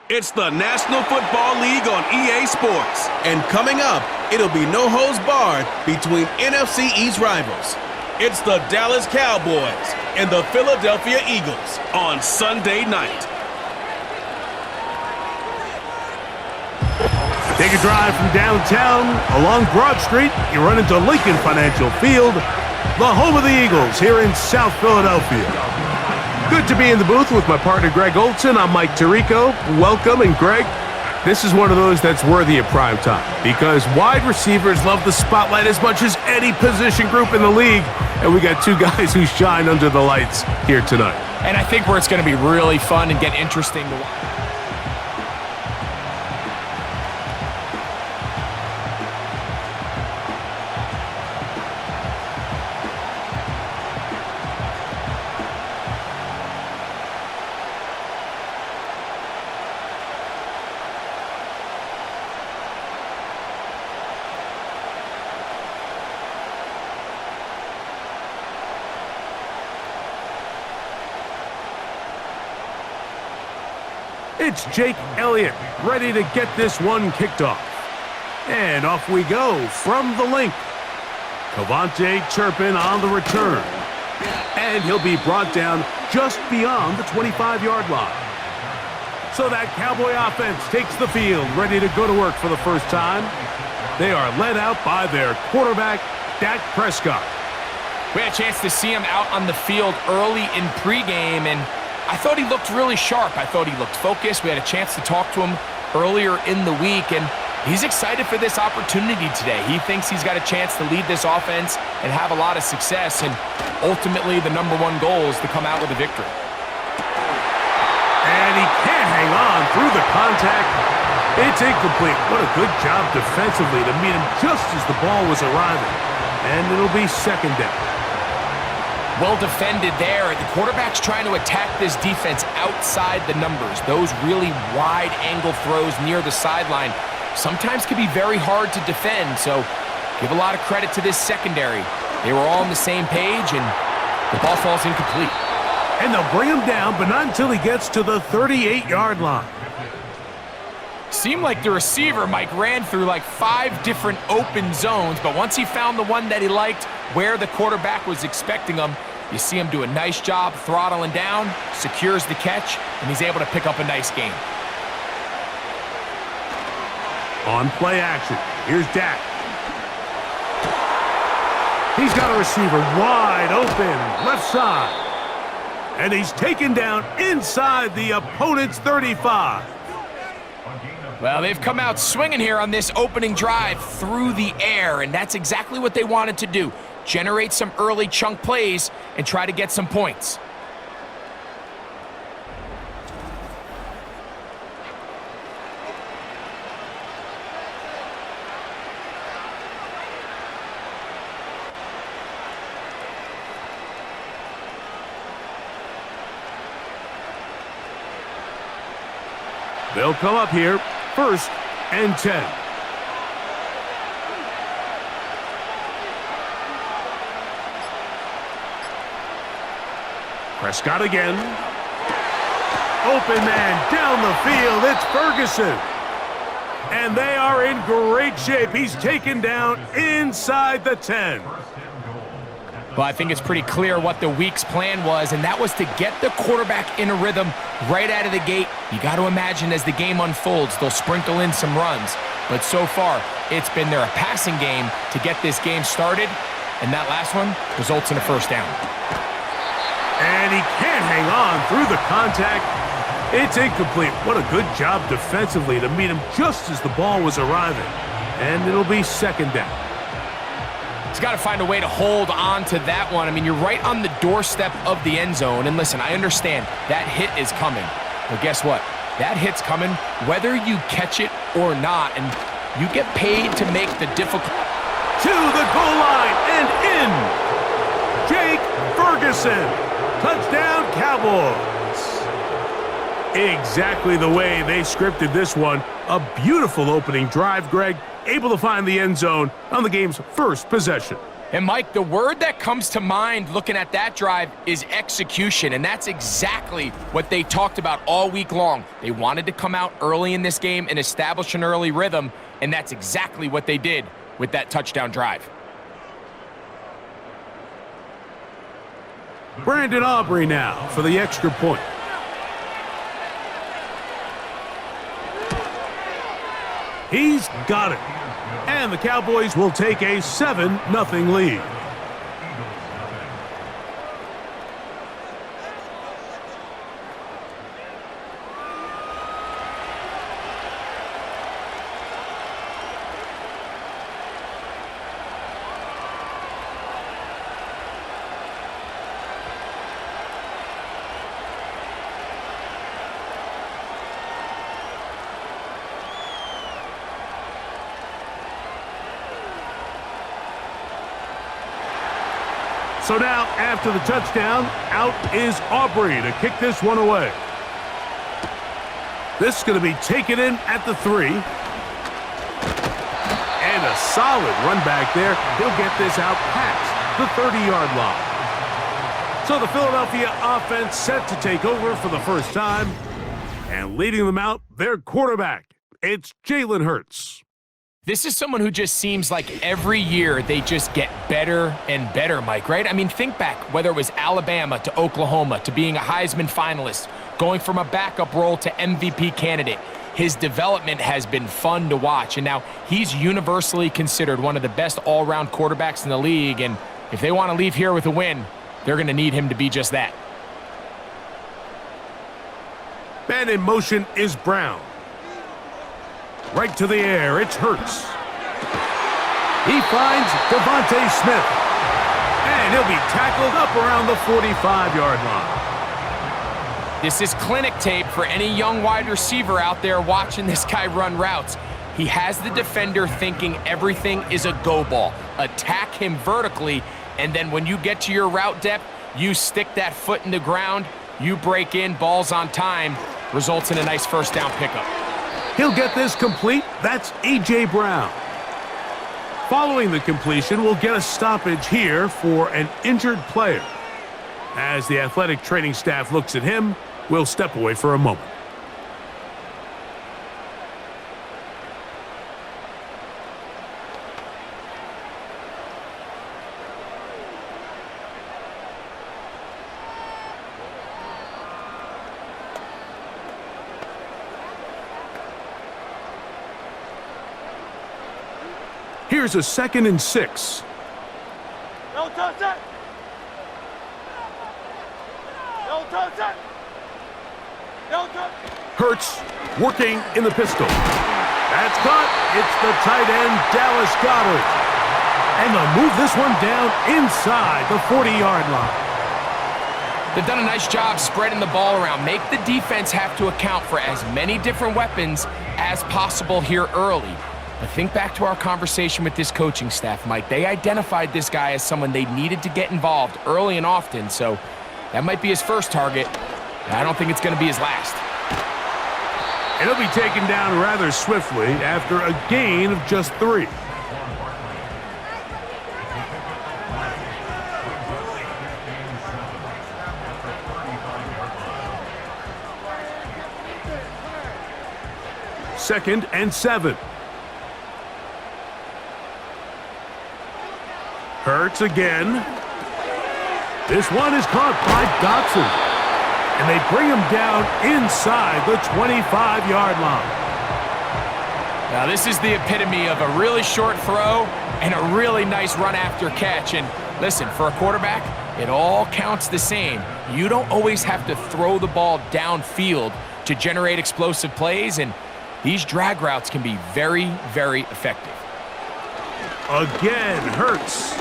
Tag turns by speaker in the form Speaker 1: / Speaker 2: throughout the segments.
Speaker 1: It's the National Football League on EA Sports. And coming up, it'll be no holds barred between NFC East rivals. It's the Dallas Cowboys and the Philadelphia Eagles on Sunday night.
Speaker 2: Take a drive from downtown along Broad Street. You run into Lincoln Financial Field, the home of the Eagles here in South Philadelphia. Good to be in the booth with my partner Greg Olson. I'm Mike Tirico. Welcome, and Greg, this is one of those that's worthy of prime time because wide receivers love the spotlight as much as any position group in the league, and we got two guys who shine under the lights here tonight.
Speaker 3: And I think where it's going to be really fun and get interesting to watch.
Speaker 2: It's Jake Elliott, ready to get this one kicked off. And off we go from the link. Cavante Turpin on the return. And he'll be brought down just beyond the 25-yard line. So that Cowboy offense takes the field, ready to go to work for the first time. They are led out by their quarterback, Dak Prescott.
Speaker 3: We had a chance to see him out on the field early in pregame, and I thought he looked really sharp. I thought he looked focused. We had a chance to talk to him earlier in the week, and he's excited for this opportunity today. He thinks he's got a chance to lead this offense and have a lot of success, and ultimately the #1 goal is to come out with a victory.
Speaker 2: And he can't hang on through the contact. It's incomplete. What a good job defensively to meet him just as the ball was arriving. And it'll be second down.
Speaker 3: Well defended there. The quarterback's trying to attack this defense outside the numbers. Those really wide angle throws near the sideline sometimes can be very hard to defend, so give a lot of credit to this secondary. They were all on the same page, and the ball falls incomplete.
Speaker 2: And they'll bring him down, but not until he gets to the 38-yard line.
Speaker 3: Seemed like the receiver, Mike, ran through like 5 different open zones, but once he found the one that he liked where the quarterback was expecting him, you see him do a nice job throttling down, secures the catch, and he's able to pick up a nice gain.
Speaker 2: On play action, here's Dak. He's got a receiver wide open, left side. And he's taken down inside the opponent's 35.
Speaker 3: Well, they've come out swinging here on this opening drive through the air, and that's exactly what they wanted to do. Generate some early chunk plays and try to get some points.
Speaker 2: They'll come up here, 1st and 10. Prescott again. Open man down the field. It's Ferguson. And they are in great shape. He's taken down inside the 10.
Speaker 3: Well, I think it's pretty clear what the week's plan was, and that was to get the quarterback in a rhythm right out of the gate. You got to imagine as the game unfolds, they'll sprinkle in some runs. But so far, it's been their passing game to get this game started, and that last one results in a first down.
Speaker 2: And he can't hang on through the contact. It's incomplete. What a good job defensively to meet him just as the ball was arriving. And it'll be second down.
Speaker 3: He's got to find a way to hold on to that one. I mean, you're right on the doorstep of the end zone. And listen, I understand that hit is coming. But guess what? That hit's coming whether you catch it or not. And you get paid to make the difficult.
Speaker 2: To the goal line and in. Jake Ferguson. Touchdown, Cowboys. Exactly the way they scripted this one. A beautiful opening drive, Greg. Able to find the end zone on the game's first possession.
Speaker 3: And Mike, the word that comes to mind looking at that drive is execution, and that's exactly what they talked about all week long. They wanted to come out early in this game and establish an early rhythm, and that's exactly what they did with that touchdown drive.
Speaker 2: Brandon Aubrey now for the extra point. He's got it. And the Cowboys will take a 7-0 lead. So now, after the touchdown, out is Aubrey to kick this one away. This is going to be taken in at the 3. And a solid run back there. He'll get this out past the 30-yard line. So the Philadelphia offense set to take over for the first time. And leading them out, their quarterback. It's Jalen Hurts.
Speaker 3: This is someone who just seems like every year they just get better and better, Mike, right? I mean, think back, whether it was Alabama to Oklahoma to being a Heisman finalist, going from a backup role to MVP candidate. His development has been fun to watch, and now he's universally considered one of the best all-around quarterbacks in the league, and if they want to leave here with a win, they're going to need him to be just that.
Speaker 2: Man in motion is Brown. Right to the air, it's Hurts. He finds Devontae Smith. And he'll be tackled up around the 45-yard line.
Speaker 3: This is clinic tape for any young wide receiver out there watching this guy run routes. He has the defender thinking everything is a go ball. Attack him vertically, and then when you get to your route depth, you stick that foot in the ground, you break in, balls on time, results in a nice first down pickup.
Speaker 2: He'll get this complete. That's A.J. Brown. Following the completion, we'll get a stoppage here for an injured player. As the athletic training staff looks at him, we'll step away for a moment. Here's a 2nd and 6.
Speaker 4: Don't touch it! Don't touch it! Don't touch it!
Speaker 2: Hurts working in the pistol. That's caught. It's the tight end, Dallas Cowboys. And they'll move this one down inside the 40-yard line.
Speaker 3: They've done a nice job spreading the ball around. Make the defense have to account for as many different weapons as possible here early. But think back to our conversation with this coaching staff, Mike. They identified this guy as someone they needed to get involved early and often, so that might be his first target. I don't think it's going to be his last.
Speaker 2: And he'll be taken down rather swiftly after a gain of just 3. Second and 7. Hurts again. This one is caught by Dotson. And they bring him down inside the 25-yard line.
Speaker 3: Now this is the epitome of a really short throw and a really nice run after catch. And listen, for a quarterback, it all counts the same. You don't always have to throw the ball downfield to generate explosive plays, and these drag routes can be very, very effective.
Speaker 2: Again, Hurts.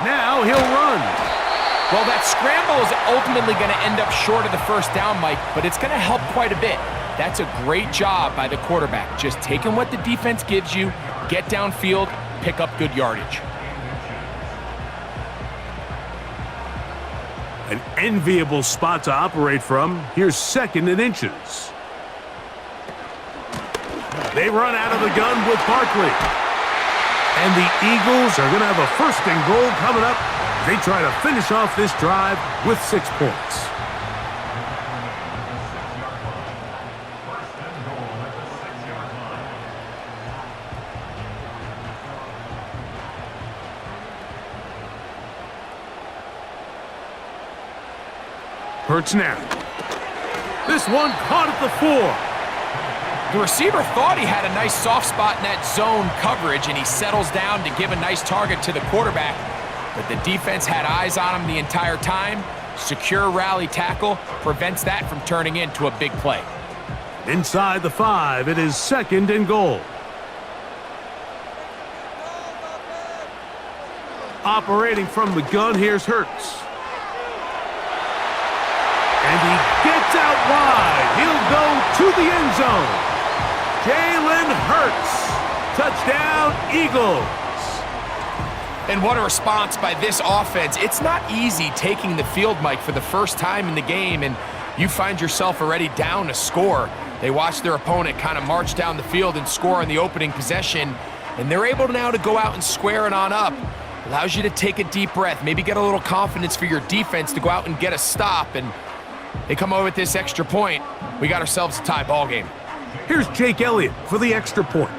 Speaker 2: Now he'll run.
Speaker 3: Well, that scramble is ultimately going to end up short of the first down, Mike, but it's going to help quite a bit. That's a great job by the quarterback. Just taking what the defense gives you, get downfield, pick up good yardage.
Speaker 2: An enviable spot to operate from. Here's 2nd and inches. They run out of the gun with Barkley. And the Eagles are going to have a 1st and goal coming up. They try to finish off this drive with 6 points. Hurts now. This one caught at the 4.
Speaker 3: The receiver thought he had a nice soft spot in that zone coverage, and he settles down to give a nice target to the quarterback. But the defense had eyes on him the entire time. Secure rally tackle prevents that from turning into a big play.
Speaker 2: Inside the 5, it is 2nd and goal. Operating from the gun, here's Hurts. And he gets out wide. He'll go to the end zone. Jalen Hurts. Touchdown, Eagles.
Speaker 3: And what a response by this offense. It's not easy taking the field, Mike, for the first time in the game, and you find yourself already down a score. They watch their opponent kind of march down the field and score on the opening possession, and they're able now to go out and square it on up. Allows you to take a deep breath, maybe get a little confidence for your defense to go out and get a stop, and they come over with this extra point. We got ourselves a tie ball game.
Speaker 2: Here's Jake Elliott for the extra point.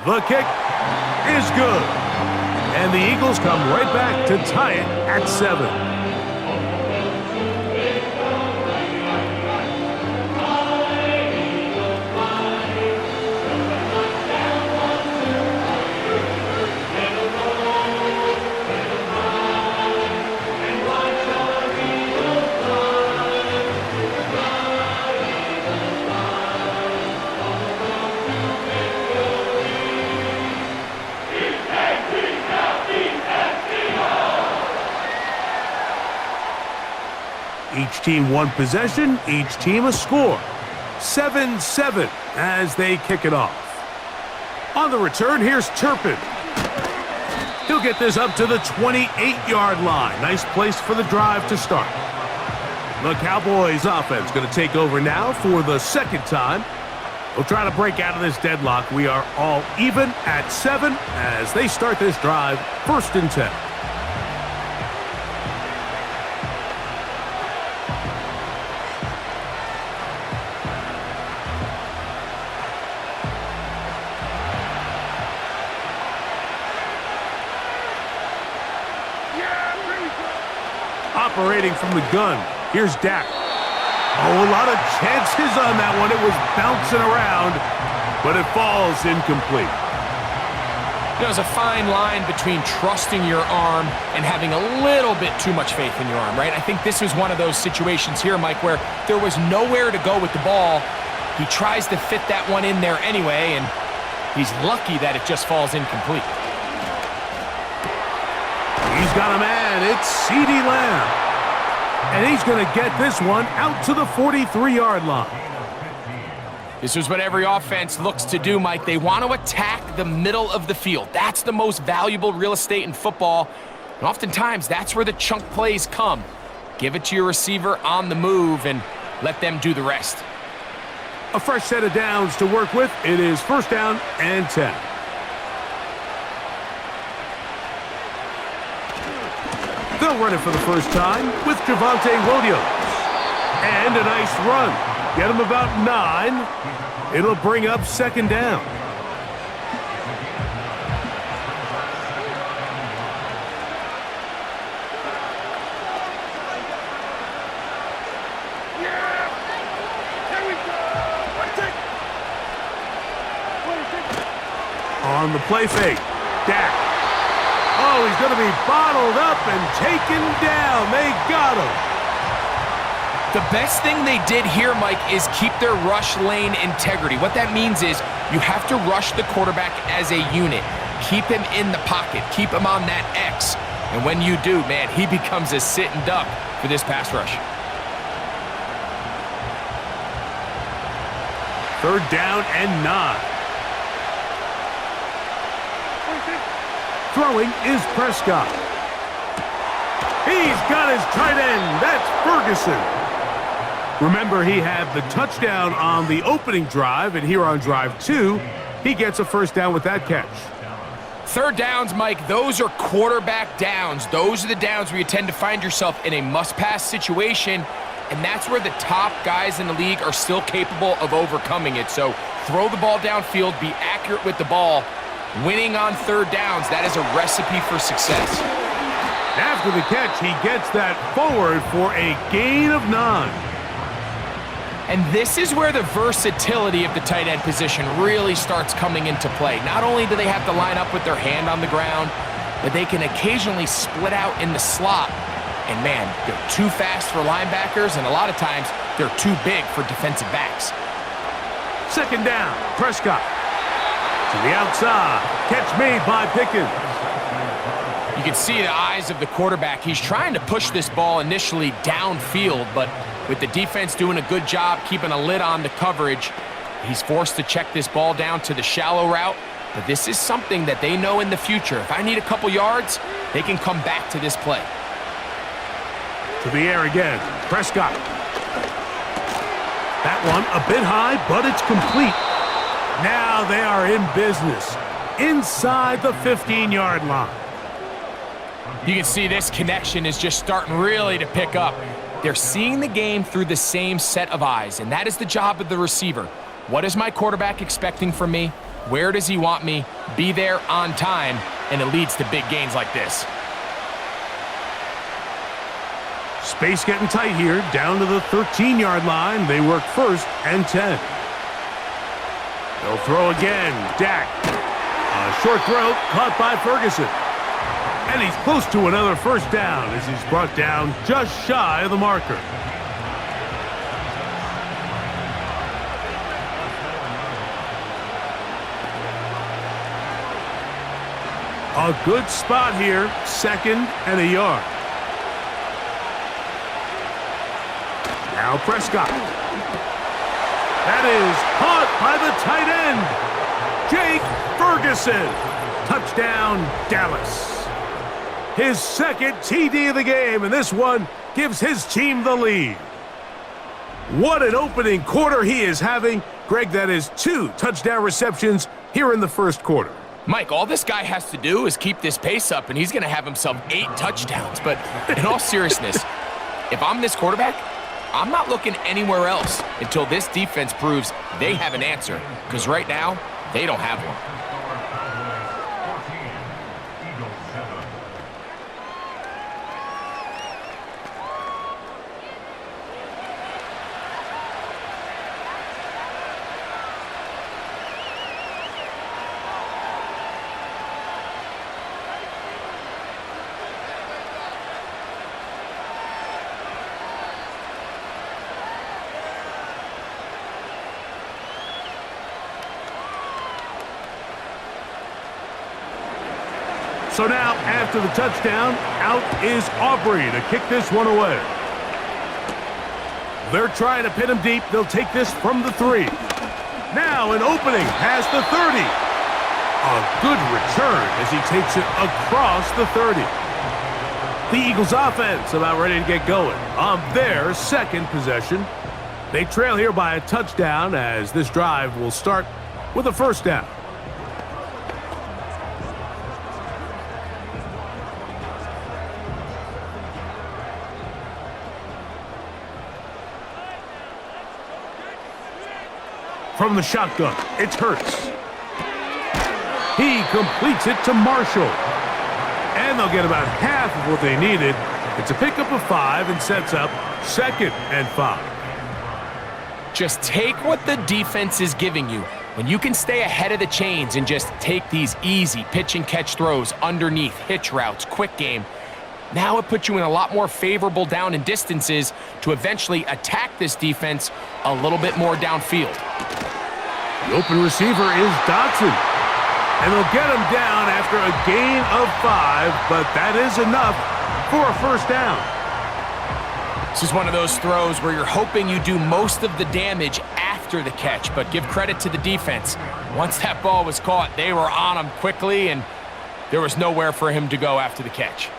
Speaker 2: The kick is good. And the Eagles come right back to tie it at 7. Each team 1 possession, each team a score. 7-7 as they kick it off. On the return, here's Turpin. He'll get this up to the 28-yard line. Nice place for the drive to start. The Cowboys offense going to take over now for the 2nd time. We'll try to break out of this deadlock. We are all even at 7 as they start this drive, 1st and 10. Operating from the gun, here's Dak. Oh, a lot of chances on that one. It was bouncing around, but it falls incomplete.
Speaker 3: There's a fine line between trusting your arm and having a little bit too much faith in your arm, right? I think this was one of those situations here, Mike, where there was nowhere to go with the ball. He tries to fit that one in there anyway, and he's lucky that it just falls incomplete.
Speaker 2: He's got a man. It's CeeDee Lamb. And he's going to get this one out to the 43-yard line.
Speaker 3: This is what every offense looks to do, Mike. They want to attack the middle of the field. That's the most valuable real estate in football. And oftentimes, that's where the chunk plays come. Give it to your receiver on the move and let them do the rest.
Speaker 2: A fresh set of downs to work with. It is 1st down and 10. They'll run it for the first time with Javonte Williams. And a nice run. Get him about 9. It'll bring up 2nd down. On the play fake, Dak. Oh, he's going to be bottled up and taken down. They got him.
Speaker 3: The best thing they did here, Mike, is keep their rush lane integrity. What that means is you have to rush the quarterback as a unit. Keep him in the pocket. Keep him on that X. And when you do, man, he becomes a sitting duck for this pass rush.
Speaker 2: 3rd down and 9. Throwing is Prescott. He's got his tight end. That's Ferguson. Remember, he had the touchdown on the opening drive, and here on drive 2, he gets a first down with that catch.
Speaker 3: Third downs, Mike, those are quarterback downs. Those are the downs where you tend to find yourself in a must-pass situation, and that's where the top guys in the league are still capable of overcoming it. So throw the ball downfield, be accurate with the ball. Winning on third downs, that is a recipe for success.
Speaker 2: After the catch, he gets that forward for a gain of 9.
Speaker 3: And this is where the versatility of the tight end position really starts coming into play. Not only do they have to line up with their hand on the ground, but they can occasionally split out in the slot. And man, they're too fast for linebackers, and a lot of times they're too big for defensive backs.
Speaker 2: Second down, Prescott. To the outside, catch made by Pickens.
Speaker 3: You can see the eyes of the quarterback. He's trying to push this ball initially downfield, but with the defense doing a good job keeping a lid on the coverage, he's forced to check this ball down to the shallow route. But this is something that they know in the future. If I need a couple yards, they can come back to this play.
Speaker 2: To the air again, Prescott. That one a bit high, but it's complete. Now they are in business inside the 15-yard line.
Speaker 3: You can see this connection is just starting really to pick up. They're seeing the game through the same set of eyes, and that is the job of the receiver. What is my quarterback expecting from me? Where does he want me? Be there on time, and it leads to big gains like this.
Speaker 2: Space getting tight here, down to the 13-yard line. They work first and 10. They'll throw again. Dak. A short throw caught by Ferguson. And he's close to another first down as he's brought down just shy of the marker. A good spot here, second and a yard. Now Prescott. That is caught by the tight end, Jake Ferguson. Touchdown, Dallas. His second TD of the game, and this one gives his team the lead. What an opening quarter he is having. Greg, that is 2 touchdown receptions here in the first quarter.
Speaker 3: Mike, all this guy has to do is keep this pace up, and he's going to have himself 8 touchdowns. But in all seriousness, if I'm this quarterback, I'm not looking anywhere else until this defense proves they have an answer, because right now, they don't have one.
Speaker 2: So now, after the touchdown, out is Aubrey to kick this one away. They're trying to pin him deep. They'll take this from the 3. Now an opening past the 30. A good return as he takes it across the 30. The Eagles offense about ready to get going on their second possession. They trail here by a touchdown as this drive will start with a first down. From the shotgun, it's Hurts. He completes it to Marshall. And they'll get about half of what they needed. It's a pickup of 5 and sets up 2nd and 5.
Speaker 3: Just take what the defense is giving you. When you can stay ahead of the chains and just take these easy pitch and catch throws underneath, hitch routes, quick game, now it puts you in a lot more favorable down and distances to eventually attack this defense a little bit more downfield.
Speaker 2: The open receiver is Dotson. And they'll get him down after a gain of 5, but that is enough for a first down.
Speaker 3: This is one of those throws where you're hoping you do most of the damage after the catch, but give credit to the defense. Once that ball was caught, they were on him quickly, and there was nowhere for him to go after the catch.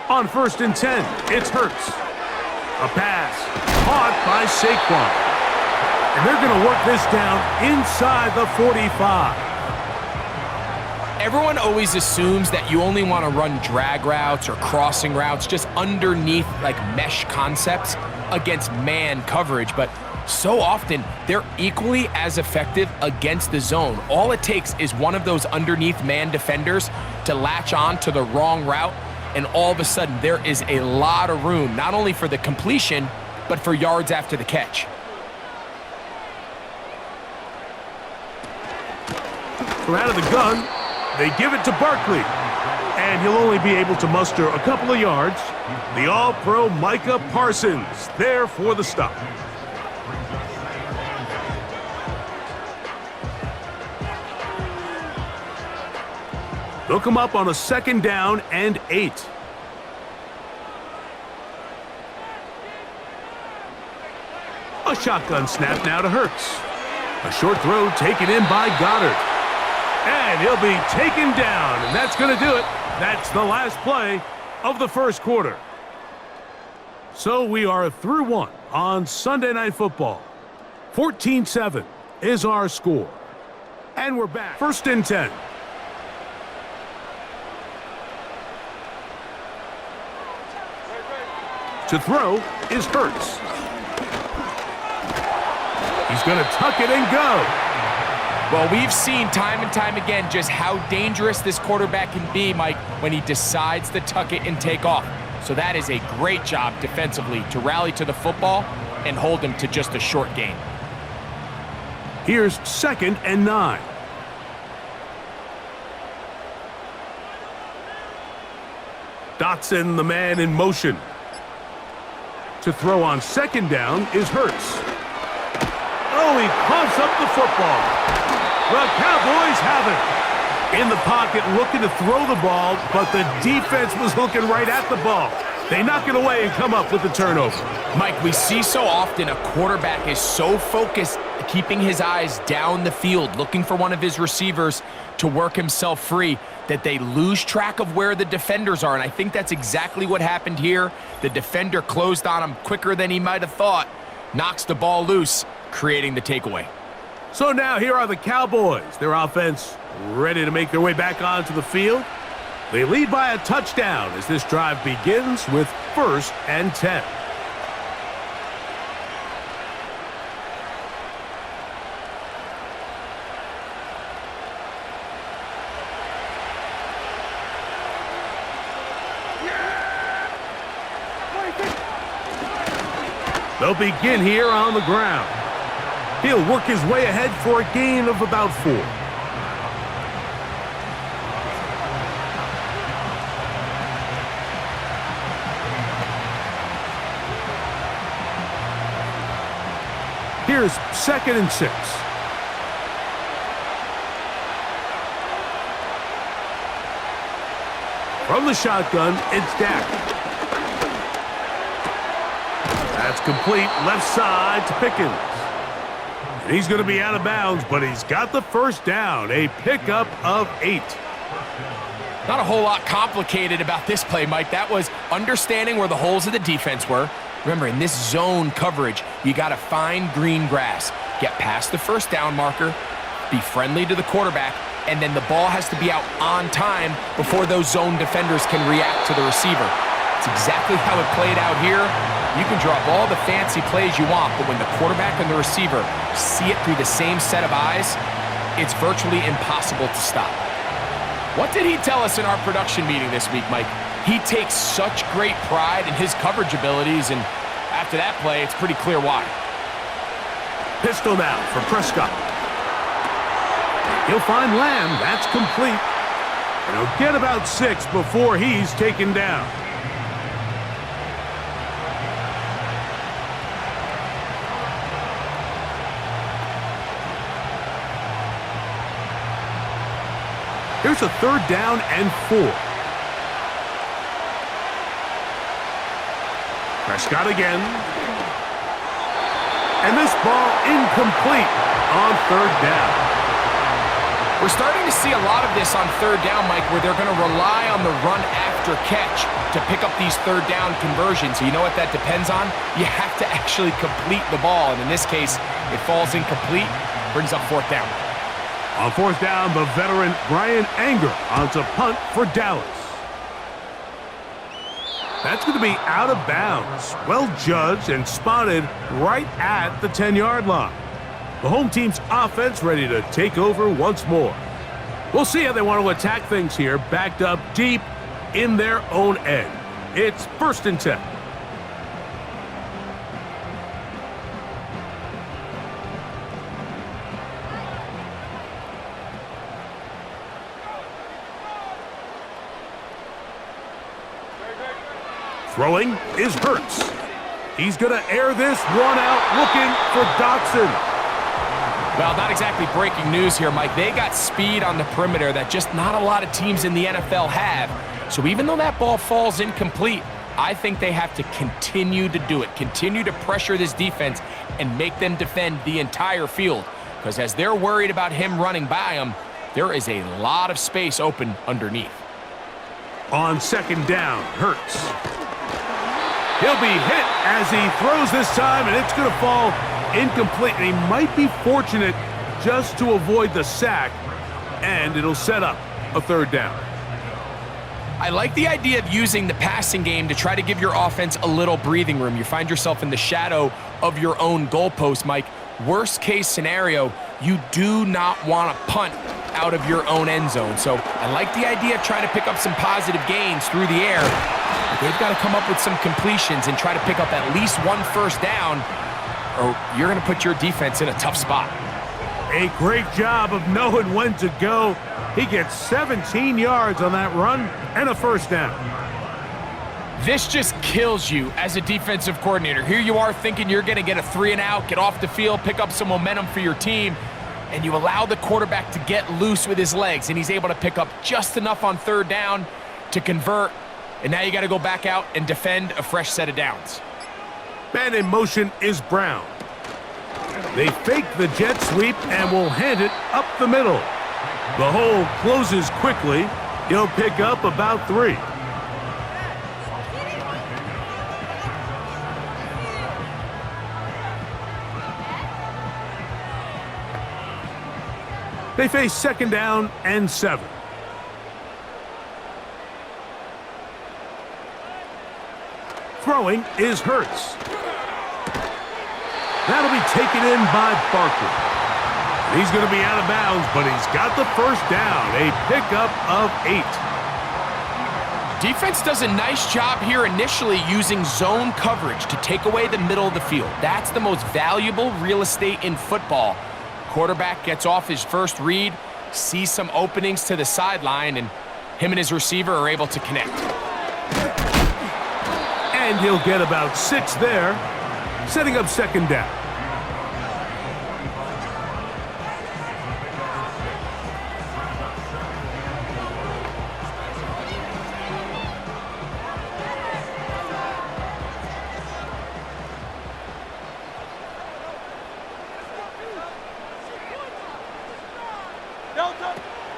Speaker 2: On 1st and 10, it's Hurts. A pass caught by Saquon. And they're going to work this down inside the 45.
Speaker 3: Everyone always assumes that you only want to run drag routes or crossing routes just underneath like mesh concepts against man coverage, but so often they're equally as effective against the zone. All it takes is one of those underneath man defenders to latch on to the wrong route, and all of a sudden there is a lot of room, not only for the completion, but for yards after the catch.
Speaker 2: From out of the gun, they give it to Barkley, and he'll only be able to muster a couple of yards. The All-Pro Micah Parsons there for the stop. They'll come up on a 2nd down and 8. A shotgun snap now to Hurts. A short throw taken in by Goddard. And he'll be taken down, and that's going to do it. That's the last play of the 1st quarter. So we are through 1 on Sunday Night Football. 14-7 is our score. And we're back. 1st and 10. To throw is Hurts. He's going to tuck it and go.
Speaker 3: Well, we've seen time and time again just how dangerous this quarterback can be, Mike, when he decides to tuck it and take off. So that is a great job defensively to rally to the football and hold him to just a short gain.
Speaker 2: Here's 2nd and 9. Dotson, the man in motion. To throw on 2nd down is Hurts. Oh, he pumps up the football. The Cowboys have it. In the pocket, looking to throw the ball, but the defense was looking right at the ball. They knock it away and come up with the turnover.
Speaker 3: Mike, we see so often a quarterback is so focused, keeping his eyes down the field, looking for one of his receivers to work himself free, that they lose track of where the defenders are. And I think that's exactly what happened here. The defender closed on him quicker than he might have thought, knocks the ball loose, creating the takeaway.
Speaker 2: So now here are the Cowboys. Their offense ready to make their way back onto the field. They lead by a touchdown as this drive begins with 1st and 10. They'll begin here on the ground. He'll work his way ahead for a gain of about 4. Here's 2nd and 6. From the shotgun, it's Dak. That's complete left side to Pickens. He's going to be out of bounds, but he's got the 1st down, a pickup of 8.
Speaker 3: Not a whole lot complicated about this play, Mike. That was understanding where the holes of the defense were. Remember, in this zone coverage, you got to find green grass, get past the 1st down marker, be friendly to the quarterback, and then the ball has to be out on time before those zone defenders can react to the receiver. It's exactly how it played out here. You can draw up all the fancy plays you want, but when the quarterback and the receiver see it through the same set of eyes, it's virtually impossible to stop. What did he tell us in our production meeting this week, Mike? He takes such great pride in his coverage abilities, and after that play, it's pretty clear why.
Speaker 2: Pistol now for Prescott. He'll find Lamb. That's complete. And he'll get about 6 before he's taken down. Here's a 3rd down and 4. Prescott again. And this ball incomplete on 3rd down.
Speaker 3: We're starting to see a lot of this on third down, Mike, where they're going to rely on the run after catch to pick up these third down conversions. You know what that depends on? You have to actually complete the ball, and in this case, it falls incomplete, brings up fourth down.
Speaker 2: On fourth down, the veteran Brian Anger on to punt for Dallas. That's going to be out of bounds. Well judged and spotted right at the 10-yard line. The home team's offense ready to take over once more. We'll see how they want to attack things here, backed up deep in their own end. It's 1st and 10. Throwing is Hurts. He's going to air this one out, looking for Dotson.
Speaker 3: Well, not exactly breaking news here, Mike. They got speed on the perimeter that just not a lot of teams in the NFL have. So even though that ball falls incomplete, I think they have to continue to do it, continue to pressure this defense and make them defend the entire field. Because as they're worried about him running by them, there is a lot of space open underneath.
Speaker 2: On 2nd down, Hurts. He'll be hit as he throws this time, and it's going to fall incomplete. And he might be fortunate just to avoid the sack, and it'll set up a 3rd down.
Speaker 3: I like the idea of using the passing game to try to give your offense a little breathing room. You find yourself in the shadow of your own goalpost, Mike. Worst case scenario, you do not want to punt out of your own end zone. So I like the idea of trying to pick up some positive gains through the air. But they've got to come up with some completions and try to pick up at least one 1st down, or you're going to put your defense in a tough spot.
Speaker 2: A great job of knowing when to go. He gets 17 yards on that run and a 1st down.
Speaker 3: This just kills you as a defensive coordinator. Here you are thinking you're going to get a 3-and-out, get off the field, pick up some momentum for your team, and you allow the quarterback to get loose with his legs, and he's able to pick up just enough on 3rd down to convert, and now you got to go back out and defend a fresh set of downs.
Speaker 2: Man in motion is Brown. They fake the jet sweep and will hand it up the middle. The hole closes quickly. He'll pick up about 3. They face 2nd down and 7. Throwing is Hurts. That'll be taken in by Barkley. He's going to be out of bounds, but he's got the 1st down, a pickup of 8.
Speaker 3: Defense does a nice job here initially using zone coverage to take away the middle of the field. That's the most valuable real estate in football. Quarterback gets off his first read, sees some openings to the sideline, and him and his receiver are able to connect.
Speaker 2: And he'll get about 6 there, setting up 2nd down.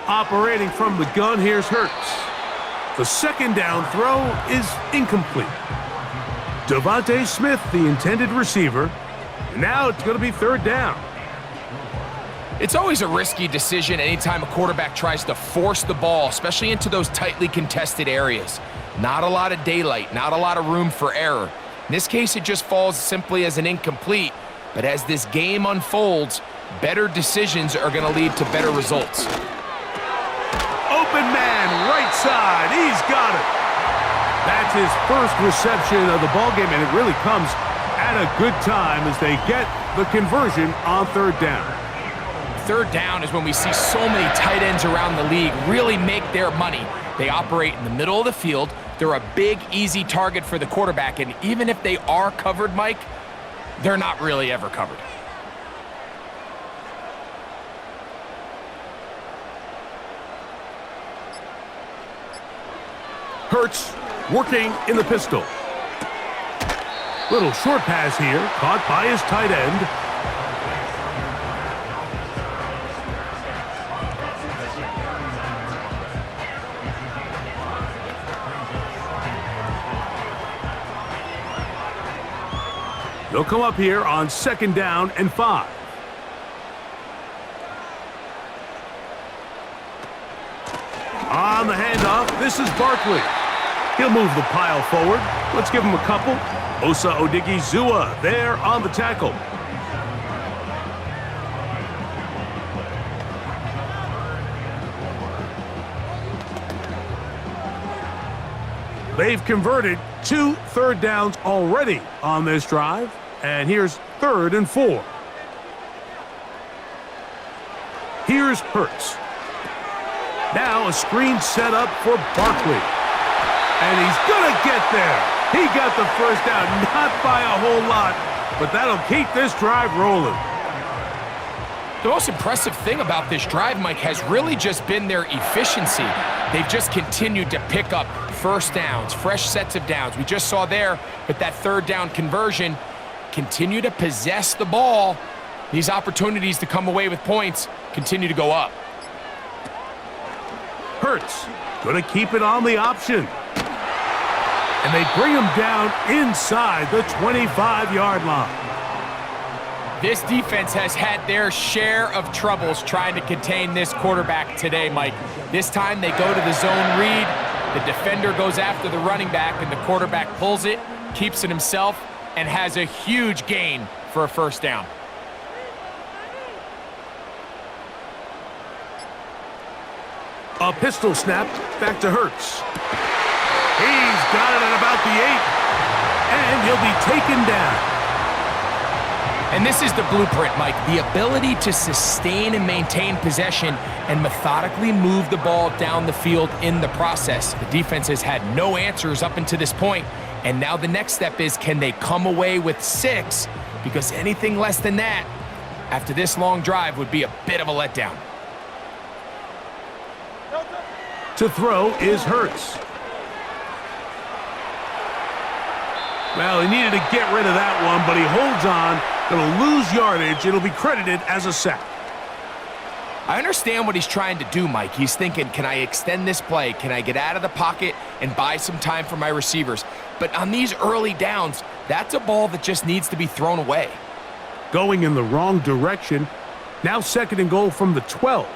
Speaker 2: Operating from the gun, here's Hurts. The 2nd down throw is incomplete. Devontae Smith, the intended receiver. Now it's going to be 3rd down.
Speaker 3: It's always a risky decision anytime a quarterback tries to force the ball, especially into those tightly contested areas. Not a lot of daylight, not a lot of room for error. In this case, it just falls simply as an incomplete. But as this game unfolds, better decisions are going to lead to better results.
Speaker 2: Open man, right side. He's got it. That's his first reception of the ballgame, and it really comes at a good time as they get the conversion on 3rd down.
Speaker 3: 3rd down is when we see so many tight ends around the league really make their money. They operate in the middle of the field. They're a big, easy target for the quarterback, and even if they are covered, Mike, they're not really ever covered.
Speaker 2: Hurts working in the pistol. Little short pass here, caught by his tight end. They'll come up here on 2nd down and 5. On the handoff, this is Barkley. He'll move the pile forward. Let's give him a couple. Osa Odigizua there on the tackle. They've converted 2 third downs already on this drive, and here's 3rd and 4. Here's Hurts. Now a screen set up for Barkley. And he's going to get there. He got the first down, not by a whole lot, but that'll keep this drive rolling.
Speaker 3: The most impressive thing about this drive, Mike, has really just been their efficiency. They've just continued to pick up first downs, fresh sets of downs. We just saw there with that 3rd down conversion, continue to possess the ball. These opportunities to come away with points continue to go up.
Speaker 2: Hurts going to keep it on the option. And they bring him down inside the 25-yard line.
Speaker 3: This defense has had their share of troubles trying to contain this quarterback today, Mike. This time they go to the zone read. The defender goes after the running back, and the quarterback pulls it, keeps it himself, and has a huge gain for a first down.
Speaker 2: A pistol snap back to Hurts. He's got it at about the 8, and he'll be taken down.
Speaker 3: And this is the blueprint, Mike. The ability to sustain and maintain possession and methodically move the ball down the field in the process. The defense has had no answers up until this point, and now the next step is, can they come away with 6? Because anything less than that, after this long drive, would be a bit of a letdown.
Speaker 2: To throw is Hurts. Well, he needed to get rid of that one, but he holds on. Going to lose yardage. It'll be credited as a sack.
Speaker 3: I understand what he's trying to do, Mike. He's thinking, can I extend this play? Can I get out of the pocket and buy some time for my receivers? But on these early downs, that's a ball that just needs to be thrown away.
Speaker 2: Going in the wrong direction. Now 2nd and goal from the 12.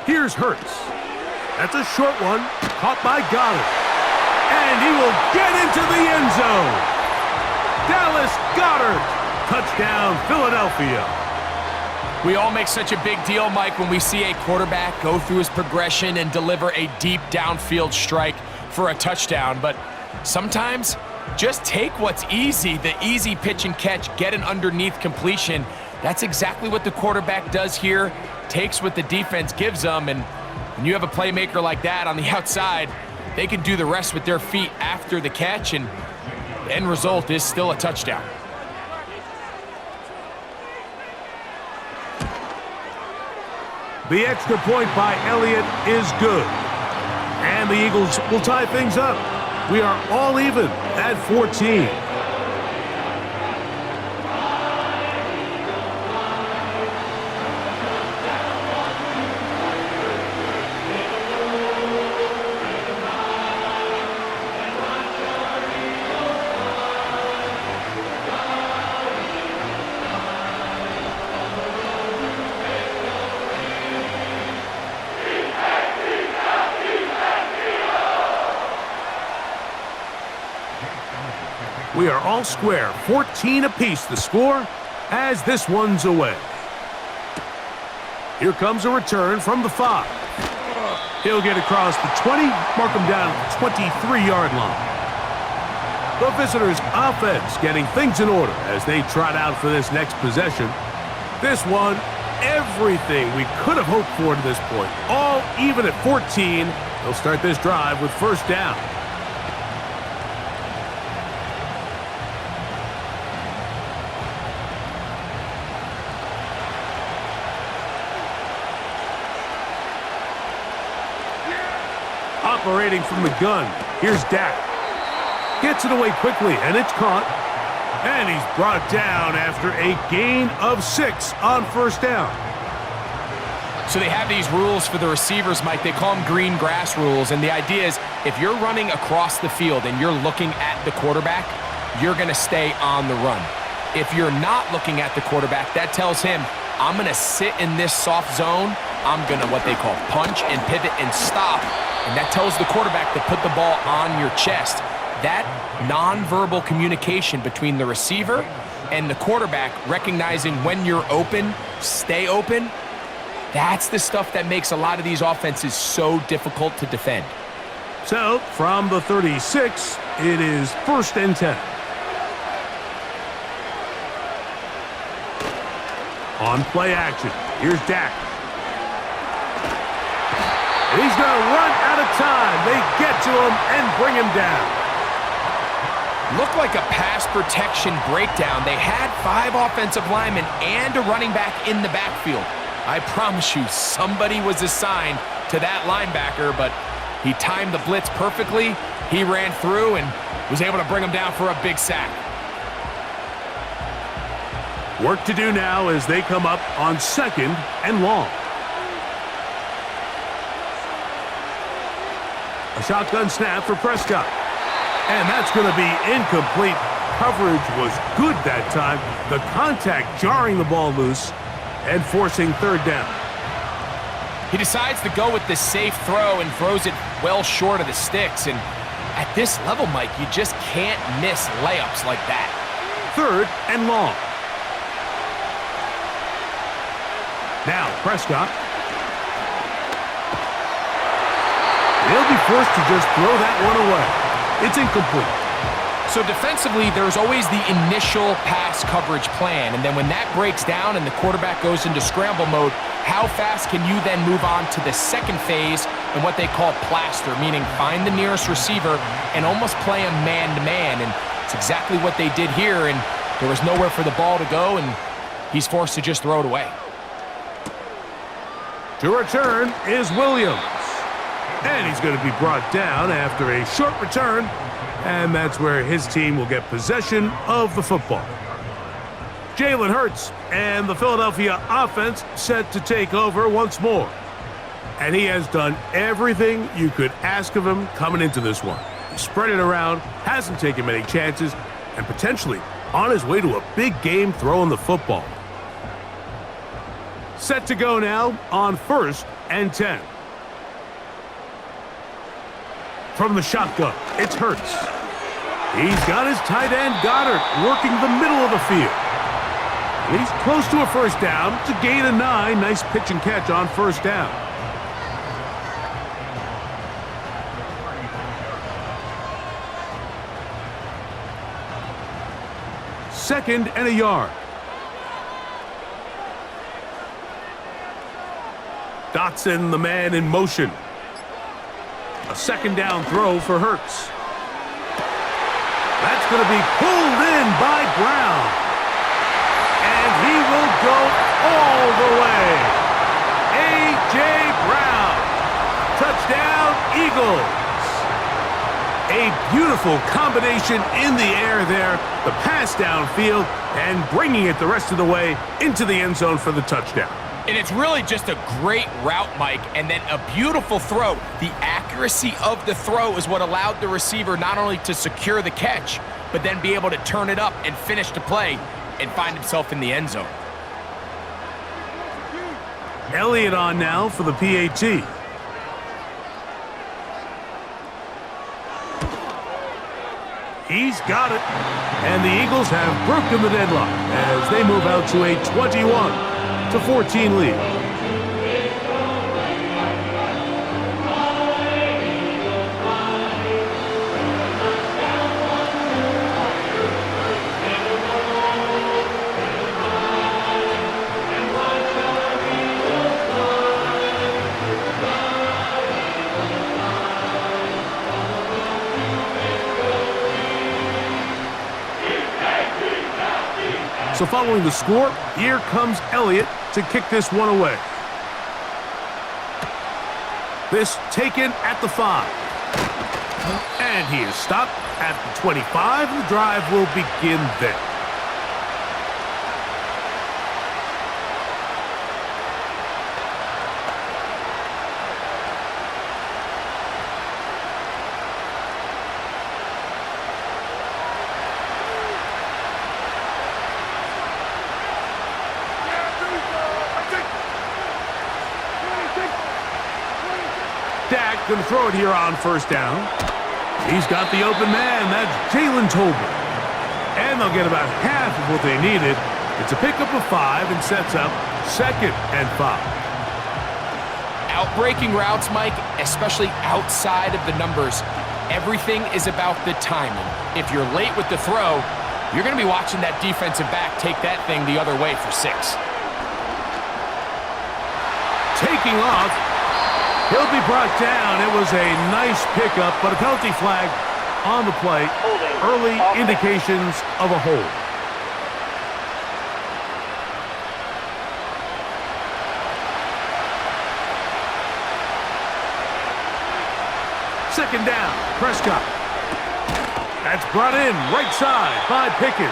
Speaker 2: Here's Hurts. That's a short one. Caught by Goddard. And he will get into the end zone. Dallas Goddard. Touchdown, Philadelphia.
Speaker 3: We all make such a big deal, Mike, when we see a quarterback go through his progression and deliver a deep downfield strike for a touchdown. But sometimes just take what's easy, the easy pitch and catch, get an underneath completion. That's exactly what the quarterback does here, takes what the defense gives them, and when you have a playmaker like that on the outside, they can do the rest with their feet after the catch, and the end result is still a touchdown.
Speaker 2: The extra point by Elliott is good. And the Eagles will tie things up. We are all even at 14. We are all square, 14 apiece the score as this one's away. Here comes a return from the 5. He'll get across the 20, mark him down at the 23-yard line. The visitors' offense getting things in order as they trot out for this next possession. This one, everything we could have hoped for to this point. All even at 14. They'll start this drive with first down. Operating from the gun, here's Dak. Gets it away quickly, and it's caught. And he's brought down after a gain of 6 on first down.
Speaker 3: So they have these rules for the receivers, Mike. They call them green grass rules, and the idea is if you're running across the field and you're looking at the quarterback, you're going to stay on the run. If you're not looking at the quarterback, that tells him, I'm going to sit in this soft zone. I'm going to what they call punch and pivot and stop. And that tells the quarterback to put the ball on your chest. That nonverbal communication between the receiver and the quarterback, recognizing when you're open, stay open, that's the stuff that makes a lot of these offenses so difficult to defend.
Speaker 2: So, from the 36, it is 1st and 10. On play action, here's Dak. He's going to run out of time. They get to him and bring him down.
Speaker 3: Looked like a pass protection breakdown. They had 5 offensive linemen and a running back in the backfield. I promise you, somebody was assigned to that linebacker, but he timed the blitz perfectly. He ran through and was able to bring him down for a big sack.
Speaker 2: Work to do now as they come up on 2nd and long. A shotgun snap for Prescott. And that's going to be incomplete. Coverage was good that time. The contact jarring the ball loose and forcing 3rd down.
Speaker 3: He decides to go with the safe throw and throws it well short of the sticks. And at this level, Mike, you just can't miss layups like that.
Speaker 2: 3rd and long. Now, Prescott. They'll be forced to just throw that one away. It's incomplete.
Speaker 3: So defensively, there's always the initial pass coverage plan, and then when that breaks down and the quarterback goes into scramble mode, how fast can you then move on to the second phase and what they call plaster, meaning find the nearest receiver and almost play him man-to-man, and it's exactly what they did here, and there was nowhere for the ball to go, and he's forced to just throw it away.
Speaker 2: To return is Williams. And he's going to be brought down after a short return, and that's where his team will get possession of the football. Jalen Hurts and the Philadelphia offense set to take over once more. And he has done everything you could ask of him coming into this one. He spread it around, hasn't taken many chances, and potentially on his way to a big game throwing the football. Set to go now on 1st and 10. From the shotgun, it's Hurts. He's got his tight end Goddard working the middle of the field. He's close to a 1st down. It's a gain of 9. Nice pitch and catch on 1st down. Second and a yard. Dotson, the man in motion. A 2nd down throw for Hurts. That's going to be pulled in by Brown. And he will go all the way. A.J. Brown. Touchdown, Eagles. A beautiful combination in the air there. The pass downfield and bringing it the rest of the way into the end zone for the touchdown.
Speaker 3: And it's really just a great route, Mike, and then a beautiful throw. The accuracy of the throw is what allowed the receiver not only to secure the catch, but then be able to turn it up and finish the play and find himself in the end zone.
Speaker 2: Elliott on now for the PAT. He's got it. And the Eagles have broken the deadlock as they move out to a 21-14 lead. So following the score, here comes Elliott to kick this one away. This taken at the 5. And he is stopped at the 25, and the drive will begin there. Dak going to throw it here on first down. He's got the open man. That's Jalen Tolbert. And they'll get about half of what they needed. It's a pickup of 5 and sets up 2nd and 5.
Speaker 3: Outbreaking routes, Mike, especially outside of the numbers, everything is about the timing. If you're late with the throw, you're going to be watching that defensive back take that thing the other way for 6.
Speaker 2: Taking off. He'll be brought down. It was a nice pickup, but a penalty flag on the play. Early indications of a hold. Second down, Prescott. That's brought in right side by Pickens.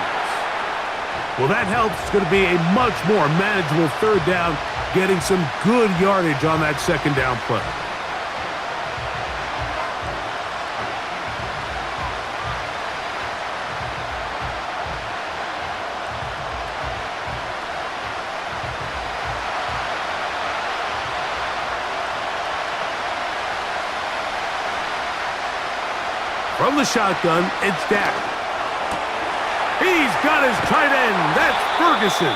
Speaker 2: Well, that helps. It's going to be a much more manageable third down, getting some good yardage on that second down play. From the shotgun, it's Dak. He's got his tight end. That's Ferguson.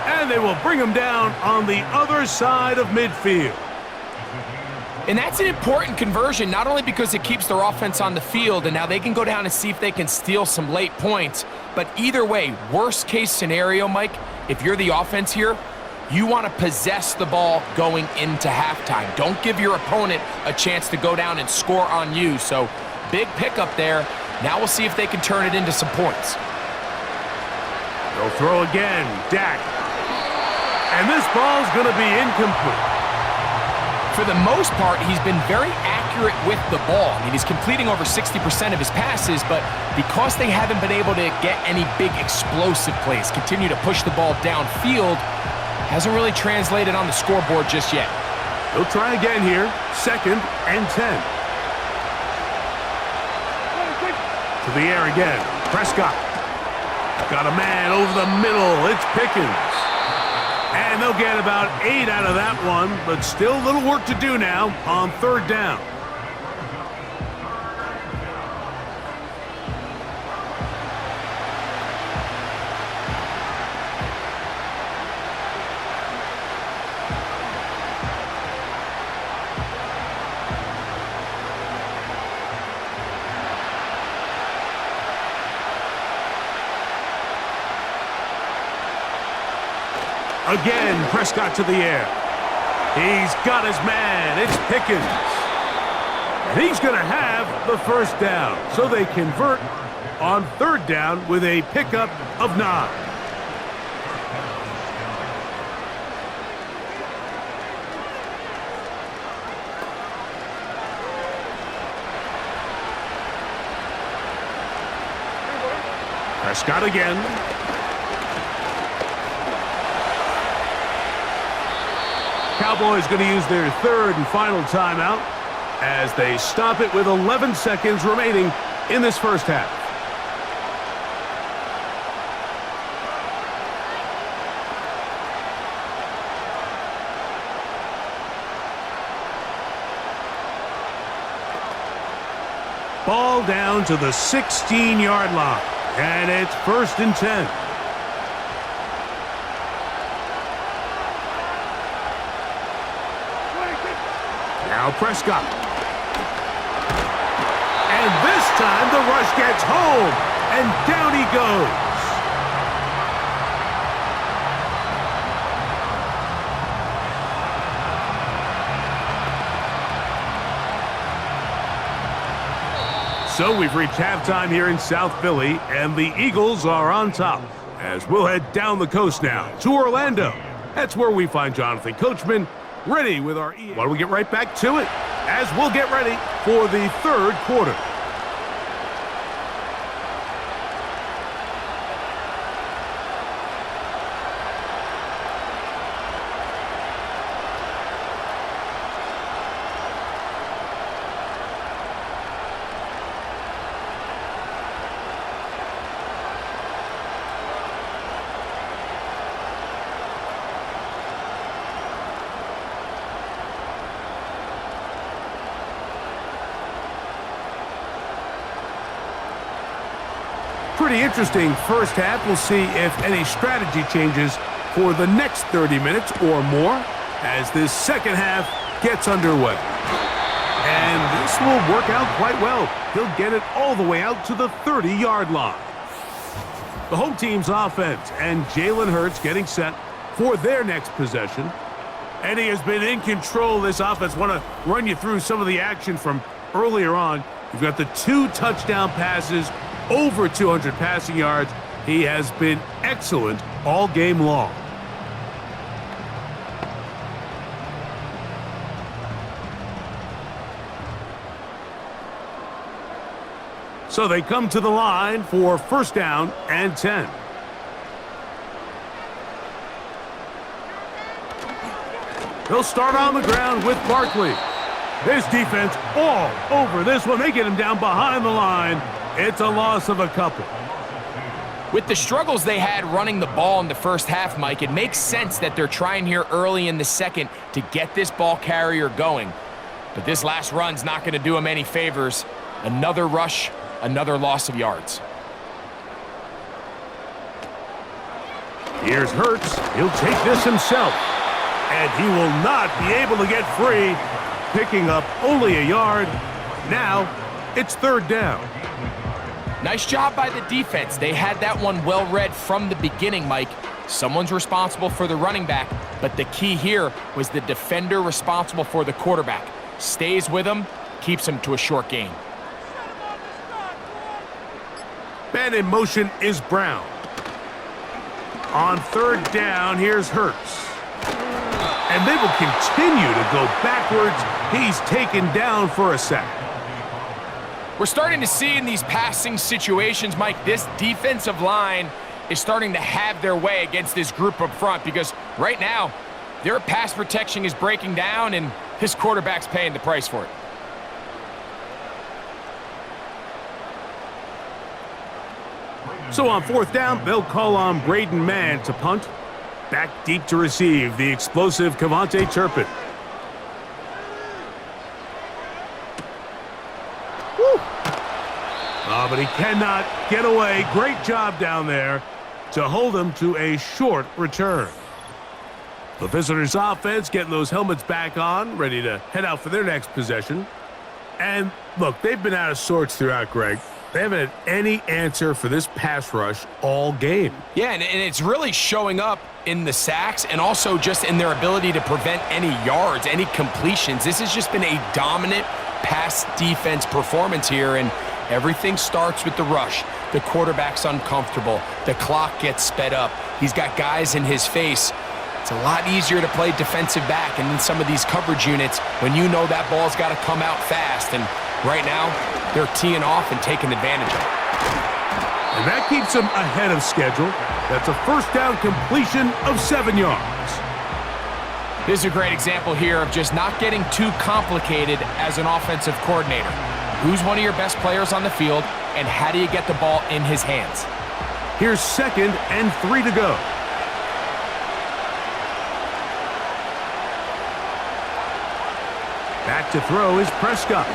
Speaker 2: And they will bring him down on the other side of midfield.
Speaker 3: And that's an important conversion, not only because it keeps their offense on the field, and now they can go down and see if they can steal some late points, but either way, worst case scenario, Mike, if you're the offense here, you want to possess the ball going into halftime. Don't give your opponent a chance to go down and score on you. So big pickup there. Now we'll see if they can turn it into some points.
Speaker 2: They'll throw again. Dak. And this ball's going to be incomplete.
Speaker 3: For the most part, he's been very accurate with the ball. I mean, he's completing over 60% of his passes, but because they haven't been able to get any big explosive plays, continue to push the ball downfield, hasn't really translated on the scoreboard just yet.
Speaker 2: They'll try again here. 2nd and 10. To the air again. Prescott. Got a man over the middle. It's Pickens. And they'll get about 8 out of that one, but still a little work to do now on third down. Again, Prescott to the air. He's got his man. It's Pickens. And he's going to have the first down. So they convert on third down with a pickup of 9. Prescott again. Cowboys going to use their third and final timeout as they stop it with 11 seconds remaining in this first half. Ball down to the 16-yard line, and it's 1st and 10. Now Prescott. And this time the rush gets home, and down he goes. So we've reached halftime here in South Philly, and the Eagles are on top. As we'll head down the coast now to Orlando. That's where we find Jonathan Coachman ready with our Why don't we get right back to it as we'll get ready for the third quarter. Pretty interesting first half. We'll see if any strategy changes for the next 30 minutes or more as this second half gets underway. And this will work out quite well. He'll get it all the way out to the 30-yard line. The home team's offense and Jalen Hurts getting set for their next possession. And he has been in control of this offense. Want to run you through some of the action from earlier on. You've got the 2 touchdown passes, over 200 passing yards. He has been excellent all game long. So they come to the line for first down and 10. He'll start on the ground with Barkley. This defense all over this one. They get him down behind the line. It's a loss of a couple.
Speaker 3: With the struggles they had running the ball in the first half, Mike, it makes sense that they're trying here early in the second to get this ball carrier going. But this last run's not going to do him any favors. Another rush, another loss of yards.
Speaker 2: Here's Hurts. He'll take this himself. And he will not be able to get free, picking up only a yard. Now, it's third down.
Speaker 3: Nice job by the defense. They had that one well read from the beginning, Mike. Someone's responsible for the running back, but the key here was the defender responsible for the quarterback. Stays with him, keeps him to a short gain.
Speaker 2: Man in motion is Brown. On third down, here's Hurts. And they will continue to go backwards. He's taken down for a sack.
Speaker 3: We're starting to see in these passing situations, Mike, this defensive line is starting to have their way against this group up front because right now, their pass protection is breaking down and his quarterback's paying the price for it.
Speaker 2: So on fourth down, they'll call on Braden Mann to punt. Back deep to receive, the explosive Kevontae Turpin. Woo! Oh, but he cannot get away. Great job down there to hold him to a short return. The visitors' offense getting those helmets back on, ready to head out for their next possession. And look, they've been out of sorts throughout, Greg. They haven't had any answer for this pass rush all game.
Speaker 3: Yeah, and it's really showing up in the sacks and also just in their ability to prevent any yards, any completions. This has just been a dominant pass defense performance here, and everything starts with the rush. The quarterback's uncomfortable. The clock gets sped up. He's got guys in his face. It's a lot easier to play defensive back and in some of these coverage units when you know that ball's got to come out fast. And right now, they're teeing off and taking advantage of it.
Speaker 2: And that keeps them ahead of schedule. That's a first down completion of 7 yards.
Speaker 3: This is a great example here of just not getting too complicated as an offensive coordinator. Who's one of your best players on the field, and how do you get the ball in his hands?
Speaker 2: Here's 2nd and 3 to go. Back to throw is Prescott.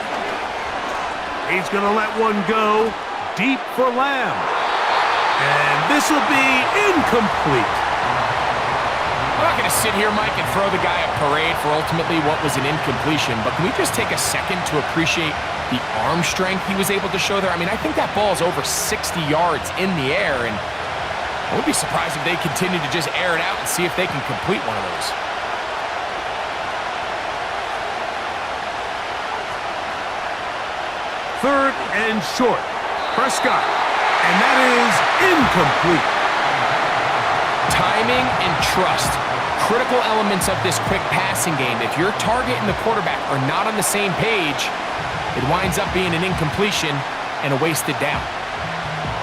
Speaker 2: He's going to let one go deep for Lamb. And this will be incomplete.
Speaker 3: I'm not going to sit here, Mike, and throw the guy a parade for ultimately what was an incompletion, but can we just take a second to appreciate the arm strength he was able to show there? I mean, I think that ball is over 60 yards in the air, and I would be surprised if they continue to just air it out and see if they can complete one of those.
Speaker 2: Third and short. Prescott. And that is incomplete.
Speaker 3: Timing and trust. Critical elements of this quick passing game. If your target and the quarterback are not on the same page, it winds up being an incompletion and a wasted down.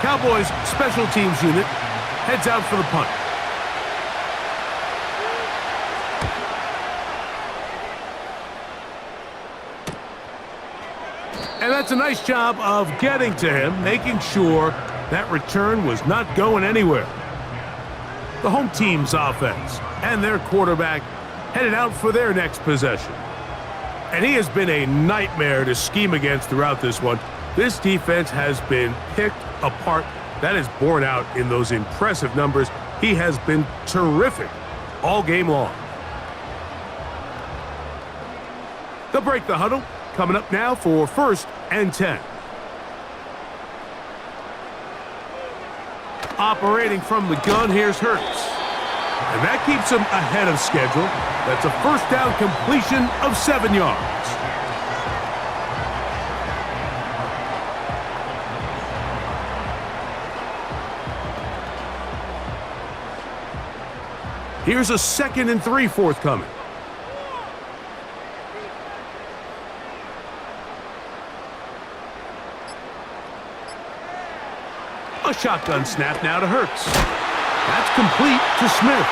Speaker 2: Cowboys special teams unit heads out for the punt. And that's a nice job of getting to him, making sure that return was not going anywhere. The home team's offense and their quarterback headed out for their next possession. And he has been a nightmare to scheme against throughout this one. This defense has been picked apart That is borne out in those impressive numbers. He has been terrific all game long. They'll break the huddle. Coming up now for 1st and 10. Operating from the gun, here's Hurts. And that keeps him ahead of schedule. That's a first down completion of 7 yards. Here's a 2nd and 3 forthcoming. A shotgun snap now to Hurts. That's complete to Smith.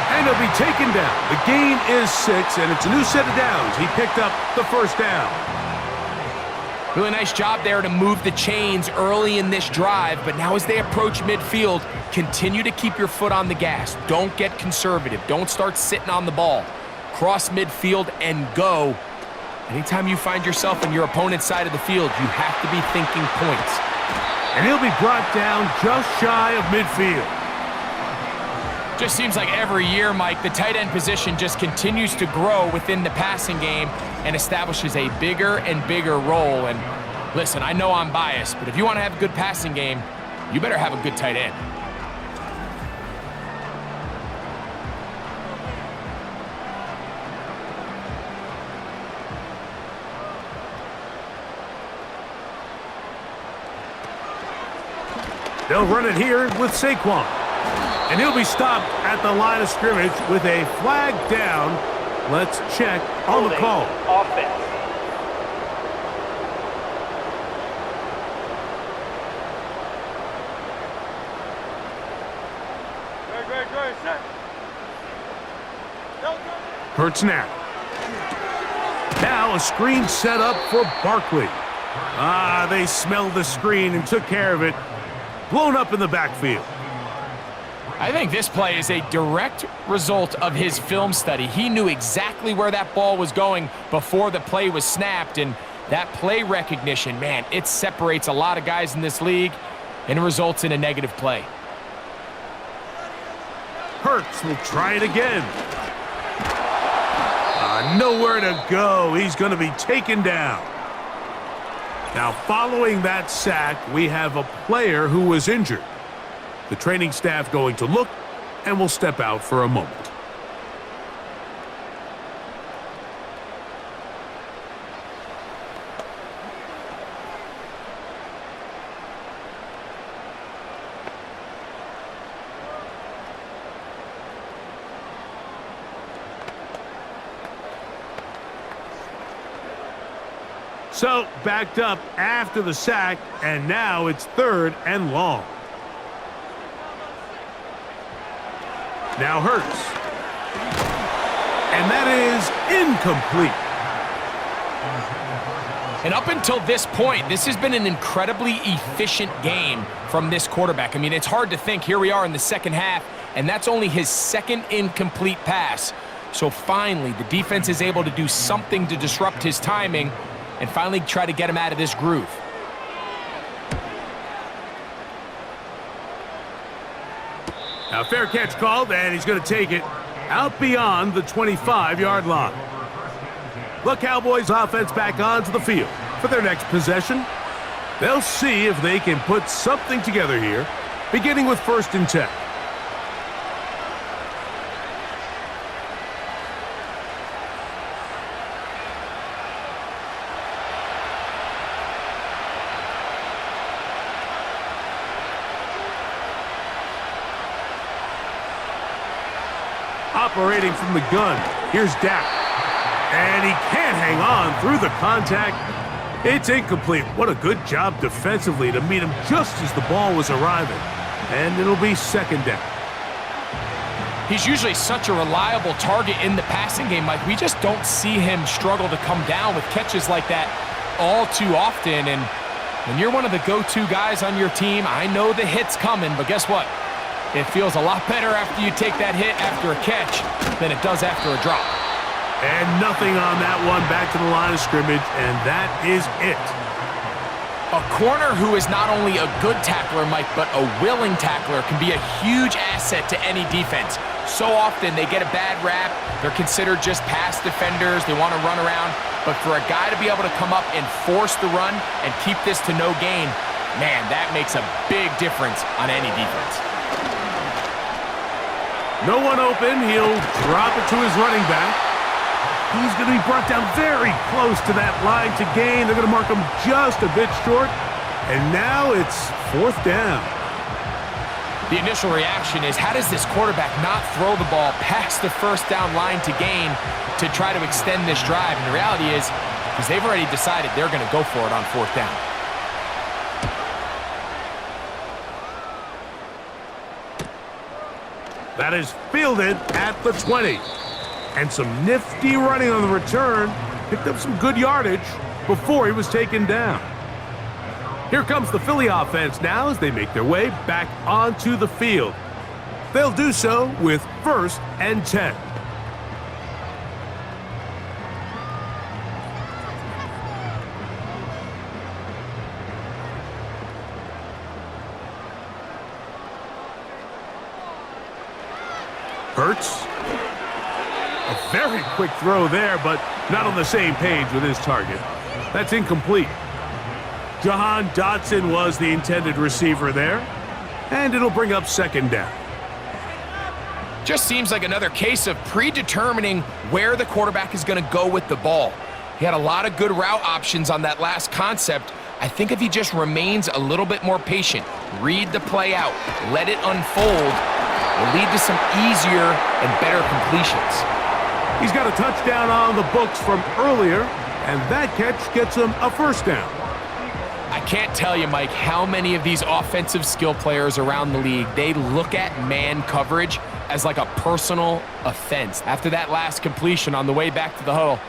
Speaker 2: And he'll be taken down. The gain is 6, and it's a new set of downs. He picked up the first down.
Speaker 3: Really nice job there to move the chains early in this drive, but now as they approach midfield, continue to keep your foot on the gas. Don't get conservative. Don't start sitting on the ball. Cross midfield and go. Anytime you find yourself on your opponent's side of the field, you have to be thinking points.
Speaker 2: And he'll be brought down just shy of midfield.
Speaker 3: Just seems like every year, Mike, the tight end position just continues to grow within the passing game and establishes a bigger and bigger role. And listen, I know I'm biased, but if you want to have a good passing game, you better have a good tight end.
Speaker 2: They'll run it here with Saquon. And he'll be stopped at the line of scrimmage with a flag down. Let's check on the call.
Speaker 5: Offense.
Speaker 4: Great, set.
Speaker 2: Hurts now. Now a screen set up for Barkley. They smelled the screen and took care of it. Blown up in the backfield.
Speaker 3: I think this play is a direct result of his film study. He knew exactly where that ball was going before the play was snapped, and that play recognition, man, it separates a lot of guys in this league and results in a negative play.
Speaker 2: Hurts will try it again. Nowhere to go. He's going to be taken down. Now, following that sack, we have a player who was injured. The training staff going to look and will step out for a moment. So, backed up after the sack, and now it's 3rd and long. Now Hurts. And that is incomplete.
Speaker 3: And up until this point, this has been an incredibly efficient game from this quarterback. I mean, it's hard to think. Here we are in the second half, and that's only his 2nd incomplete pass. So finally, the defense is able to do something to disrupt his timing and finally try to get him out of this groove.
Speaker 2: Now, fair catch called, and he's going to take it out beyond the 25-yard line. The Cowboys offense back onto the field for their next possession. They'll see if they can put something together here, beginning with 1st and 10. Operating from the gun, here's Dak. And he can't hang on through the contact. It's incomplete. What a good job defensively to meet him just as the ball was arriving. And it'll be 2nd down.
Speaker 3: He's usually such a reliable target in the passing game, Mike. We just don't see him struggle to come down with catches like that all too often. And when you're one of the go-to guys on your team, I know the hit's coming, but guess what? It feels a lot better after you take that hit after a catch than it does after a drop.
Speaker 2: And nothing on that one, back to the line of scrimmage, and that is it.
Speaker 3: A corner who is not only a good tackler, Mike, but a willing tackler can be a huge asset to any defense. So often they get a bad rap. They're considered just pass defenders. They want to run around. But for a guy to be able to come up and force the run and keep this to no gain, man, that makes a big difference on any defense.
Speaker 2: No one open. He'll drop it to his running back. He's going to be brought down very close to that line to gain. They're going to mark him just a bit short. And now it's 4th down.
Speaker 3: The initial reaction is, how does this quarterback not throw the ball past the 1st down line to gain to try to extend this drive? And the reality is, because they've already decided they're going to go for it on 4th down.
Speaker 2: That is fielded at the 20. And some nifty running on the return. Picked up some good yardage before he was taken down. Here comes the Philly offense now as they make their way back onto the field. They'll do so with 1st and 10. Hurts. A very quick throw there, but not on the same page with his target. That's incomplete. Jahan Dotson was the intended receiver there, and it'll bring up 2nd down.
Speaker 3: Just seems like another case of predetermining where the quarterback is going to go with the ball. He had a lot of good route options on that last concept. I think if he just remains a little bit more patient, read the play out, let it unfold, will lead to some easier and better completions.
Speaker 2: He's got a touchdown on the books from earlier, and that catch gets him a 1st down.
Speaker 3: I can't tell you, Mike, how many of these offensive skill players around the league, they look at man coverage as like a personal offense. After that last completion on the way back to the huddle,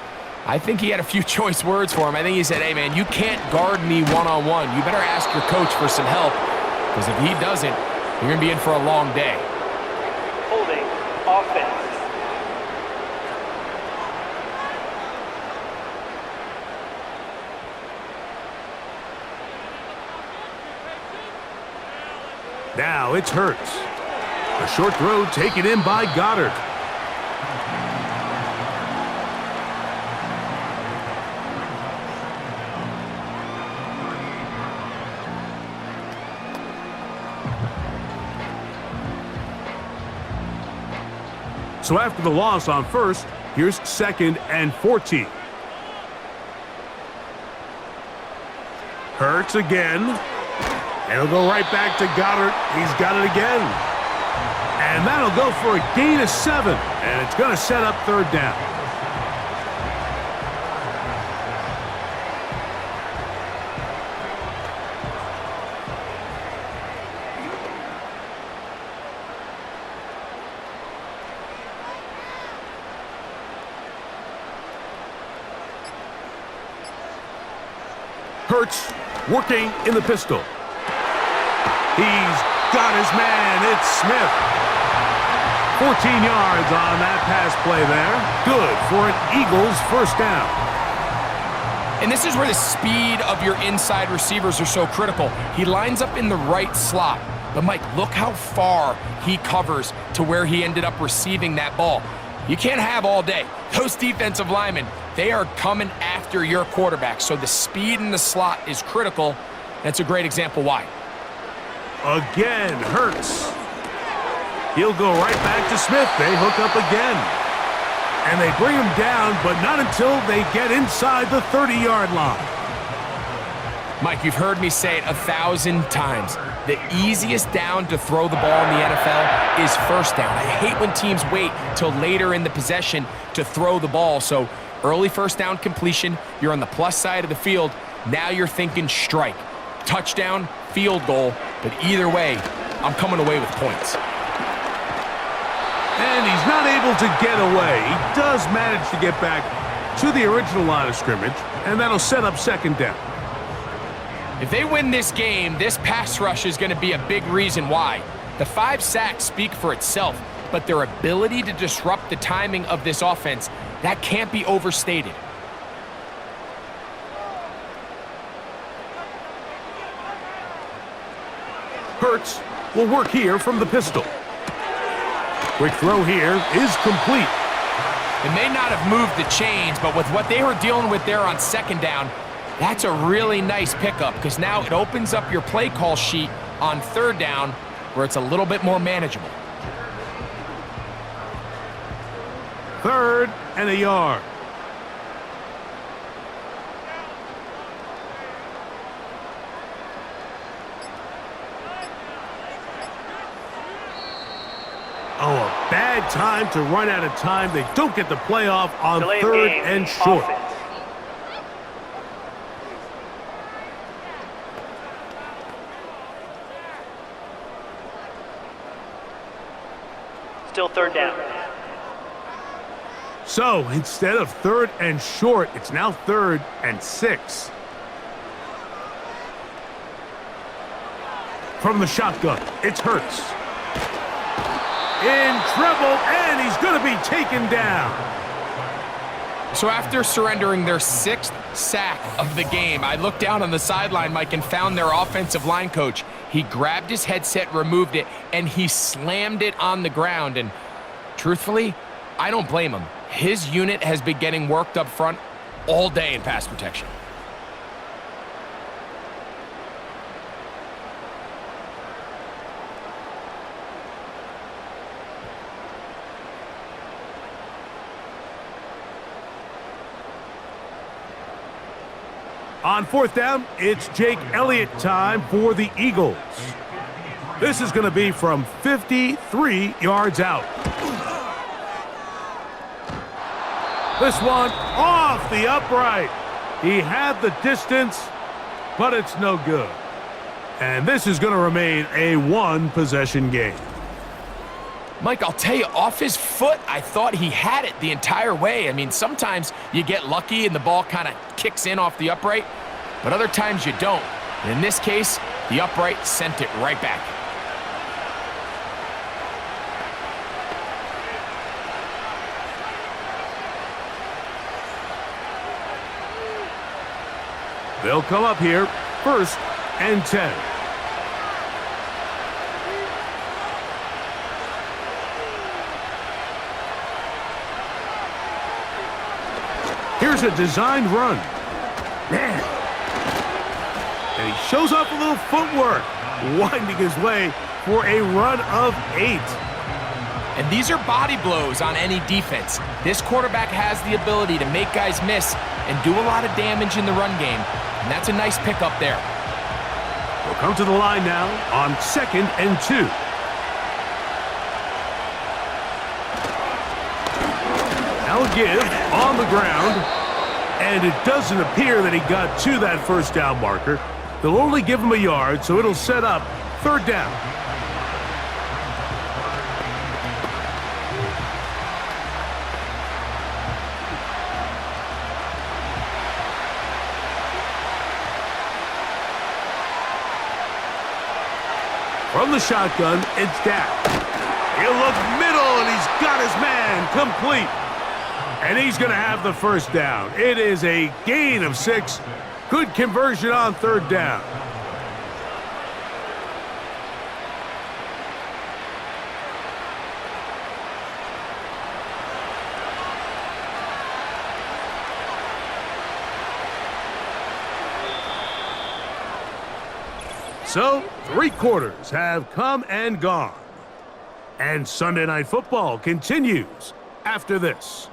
Speaker 3: I think he had a few choice words for him. I think he said, hey, man, you can't guard me one-on-one. You better ask your coach for some help, because if he doesn't, you're going to be in for a long day.
Speaker 5: Holding offense.
Speaker 2: Now it's Hurts. A short throw taken in by Goddard. So after the loss on 1st, here's 2nd and 14. Hurts again. And it'll go right back to Goddard. He's got it again. And that'll go for a gain of 7. And it's going to set up 3rd down. Hurts working in the pistol. He's got his man. It's Smith. 14 yards on that pass play there. Good for an Eagles 1st down.
Speaker 3: And this is where the speed of your inside receivers are so critical. He lines up in the right slot. But, Mike, look how far he covers to where he ended up receiving that ball. You can't have all day. Those defensive linemen, they are coming after your quarterback. So the speed in the slot is critical. That's a great example why.
Speaker 2: Again, Hurts. He'll go right back to Smith. They hook up again. And they bring him down, but not until they get inside the 30-yard line.
Speaker 3: Mike, you've heard me say it 1,000 times. The easiest down to throw the ball in the NFL is 1st down. I hate when teams wait till later in the possession to throw the ball. So early 1st down completion, you're on the plus side of the field. Now you're thinking strike. Touchdown, field goal, but either way, I'm coming away with points.
Speaker 2: And he's not able to get away. He does manage to get back to the original line of scrimmage, and that'll set up 2nd down.
Speaker 3: If they win this game, this pass rush is going to be a big reason why. The 5 sacks speak for itself, but their ability to disrupt the timing of this offense, that can't be overstated.
Speaker 2: Hurts will work here from the pistol. Quick throw here is complete.
Speaker 3: It may not have moved the chains, but with what they were dealing with there on second down, that's a really nice pickup because now it opens up your play call sheet on third down where it's a little bit more manageable.
Speaker 2: 3rd and a yard. Oh, a bad time to run out of time. They don't get the playoff on
Speaker 5: Delay of
Speaker 2: 3rd
Speaker 5: game,
Speaker 2: and short.
Speaker 5: offense. Still 3rd down.
Speaker 2: So instead of 3rd and short, it's now 3rd and 6. From the shotgun, it's Hurts. In trouble, and he's going to be taken down.
Speaker 3: So after surrendering their 6th sack of the game, I looked down on the sideline, Mike, and found their offensive line coach. He grabbed his headset, removed it, and he slammed it on the ground. And truthfully, I don't blame him. His unit has been getting worked up front all day in pass protection.
Speaker 2: On 4th down, it's Jake Elliott time for the Eagles. This is going to be from 53 yards out. This one off the upright. He had the distance, but it's no good. And this is going to remain a 1-possession game.
Speaker 3: Mike, I'll tell you, off his foot, I thought he had it the entire way. I mean, sometimes you get lucky and the ball kind of kicks in off the upright, but other times you don't. And in this case, the upright sent it right back.
Speaker 2: They'll come up here, 1st and 10. Here's a designed run. Man. And he shows off a little footwork, winding his way for a run of 8.
Speaker 3: And these are body blows on any defense. This quarterback has the ability to make guys miss and do a lot of damage in the run game. And that's a nice pickup there.
Speaker 2: We'll come to the line now on 2nd and 2. Now a give on the ground, and it doesn't appear that he got to that 1st down marker. They'll only give him a yard, so it'll set up 3rd down. From the shotgun, it's Dak. He'll look middle, and he's got his man complete. And he's going to have the 1st down. It is a gain of 6. Good conversion on 3rd down. So, 3 quarters have come and gone. And Sunday Night Football continues after this.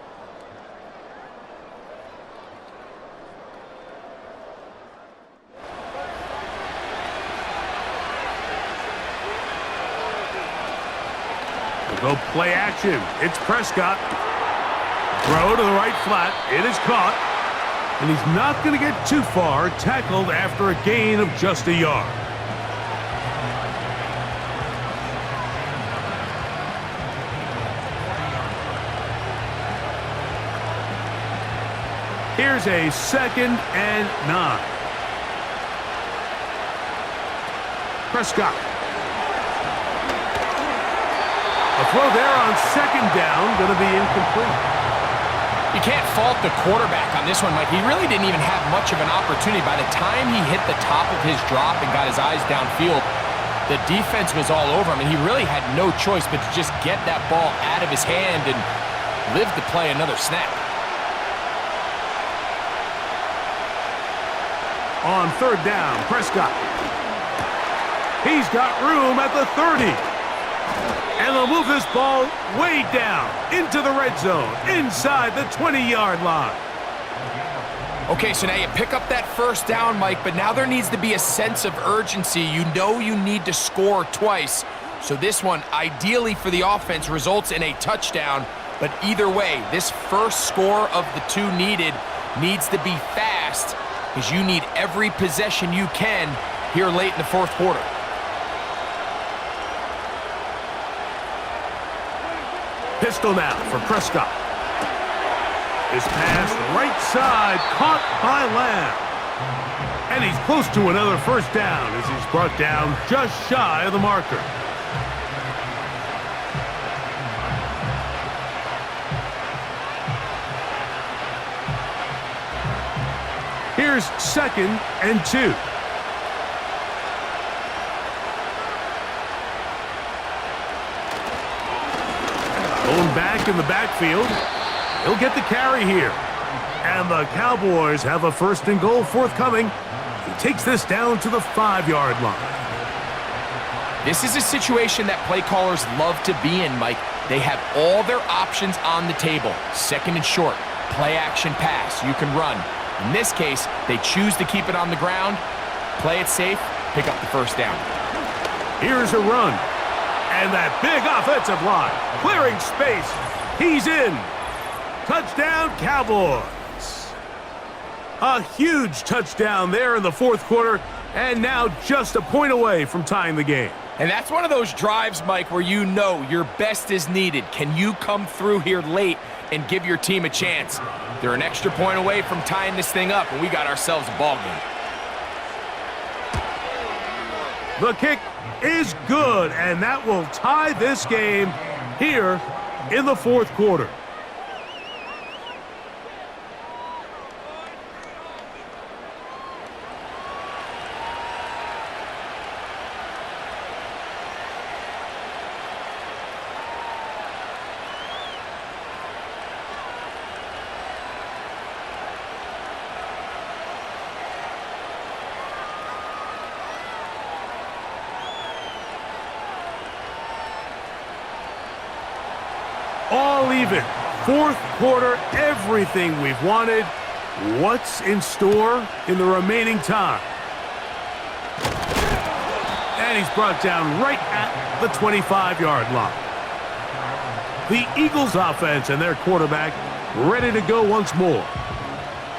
Speaker 2: We'll go play action. It's Prescott. Throw to the right flat. It is caught. And he's not going to get too far, tackled after a gain of just a yard. Here's a 2nd and 9. Prescott. A throw there on 2nd down, going to be incomplete.
Speaker 3: You can't fault the quarterback on this one, Mike. He really didn't even have much of an opportunity. By the time he hit the top of his drop and got his eyes downfield, The defense was all over him, and he really had no choice but to just get that ball out of his hand and live to play another snap.
Speaker 2: On third down, Prescott. He's got room at the 30. And they'll move this ball way down into the red zone, inside the 20-yard line.
Speaker 3: Okay, so now you pick up that first down, Mike, but now there needs to be a sense of urgency. You know you need to score twice. So this one, ideally for the offense, results in a touchdown. But either way, this first score of the two needed needs to be fast because you need every possession you can here late in the fourth quarter.
Speaker 2: Pistol now for Prescott. His pass right side, caught by Lamb. And he's close to another first down as he's brought down just shy of the marker. Here's 2nd and 2. Going back in the backfield. He'll get the carry here. And the Cowboys have a 1st and goal forthcoming. He takes this down to the 5-yard line.
Speaker 3: This is a situation that play callers love to be in, Mike. They have all their options on the table. 2nd and short, play action pass, you can run. In this case, they choose to keep it on the ground, play it safe, pick up the first down.
Speaker 2: Here's a run. And that big offensive line, clearing space. He's in. Touchdown, Cowboys. A huge touchdown there in the fourth quarter, and now just a point away from tying the game.
Speaker 3: And that's one of those drives, Mike, where you know your best is needed. Can you come through here late and give your team a chance? They're an extra point away from tying this thing up, and we got ourselves a ball game.
Speaker 2: The kick is good, and that will tie this game here in the fourth quarter. All even. Fourth quarter, everything we've wanted. What's in store in the remaining time? And he's brought down right at the 25-yard line. The Eagles offense and their quarterback ready to go once more.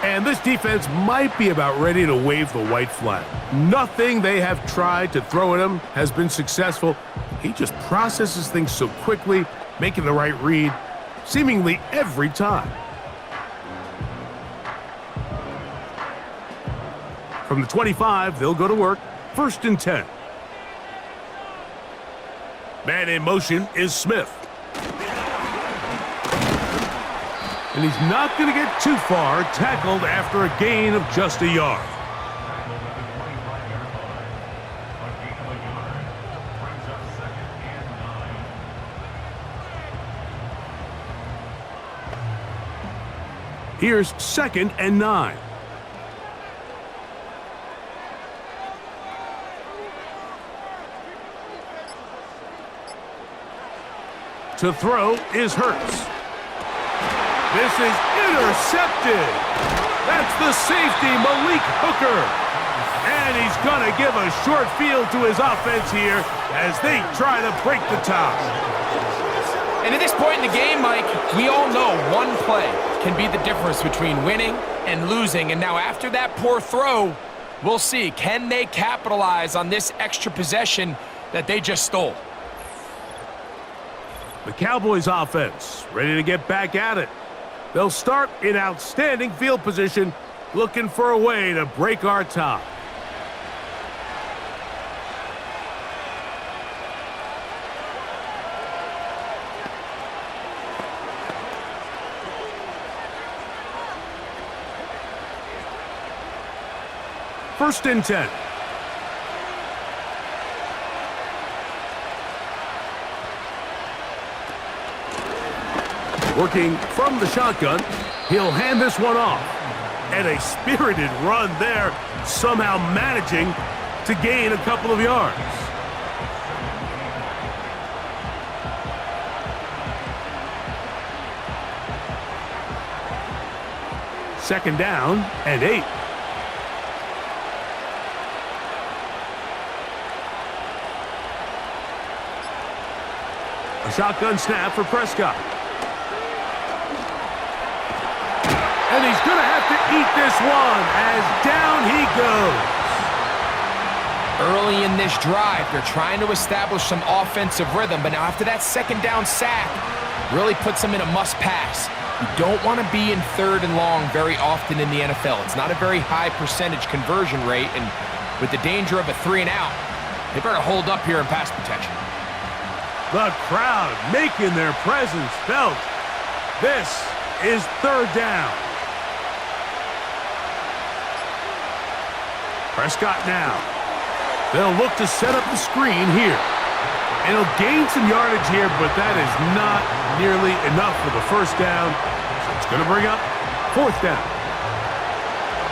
Speaker 2: And this defense might be about ready to wave the white flag. Nothing they have tried to throw at him has been successful. He just processes things so quickly, making the right read seemingly every time. From the 25, they'll go to work. 1st and 10. Man in motion is Smith. And he's not going to get too far, tackled after a gain of just a yard. Here's 2nd and 9. To throw is Hurts. This is intercepted. That's the safety, Malik Hooker. And he's going to give a short field to his offense here as they try to break the tie.
Speaker 3: And at this point in the game, Mike, we all know one play can be the difference between winning and losing. And now after that poor throw, we'll see. Can they capitalize on this extra possession that they just stole?
Speaker 2: The Cowboys offense ready to get back at it. They'll start in outstanding field position, looking for a way to break our tie. First and 10. Working from the shotgun, he'll hand this one off. And a spirited run there, somehow managing to gain a couple of yards. Second down and 8. A shotgun snap for Prescott. And he's going to have to eat this one as down he goes.
Speaker 3: Early in this drive, they're trying to establish some offensive rhythm, but now after that second down sack, really puts them in a must-pass. You don't want to be in third and long very often in the NFL. It's not a very high percentage conversion rate, and with the danger of a 3-and-out, they better hold up here in pass protection.
Speaker 2: The crowd making their presence felt. This is third down. Prescott now. They'll look to set up the screen here. And he'll gain some yardage here, but that is not nearly enough for the first down. So it's going to bring up fourth down.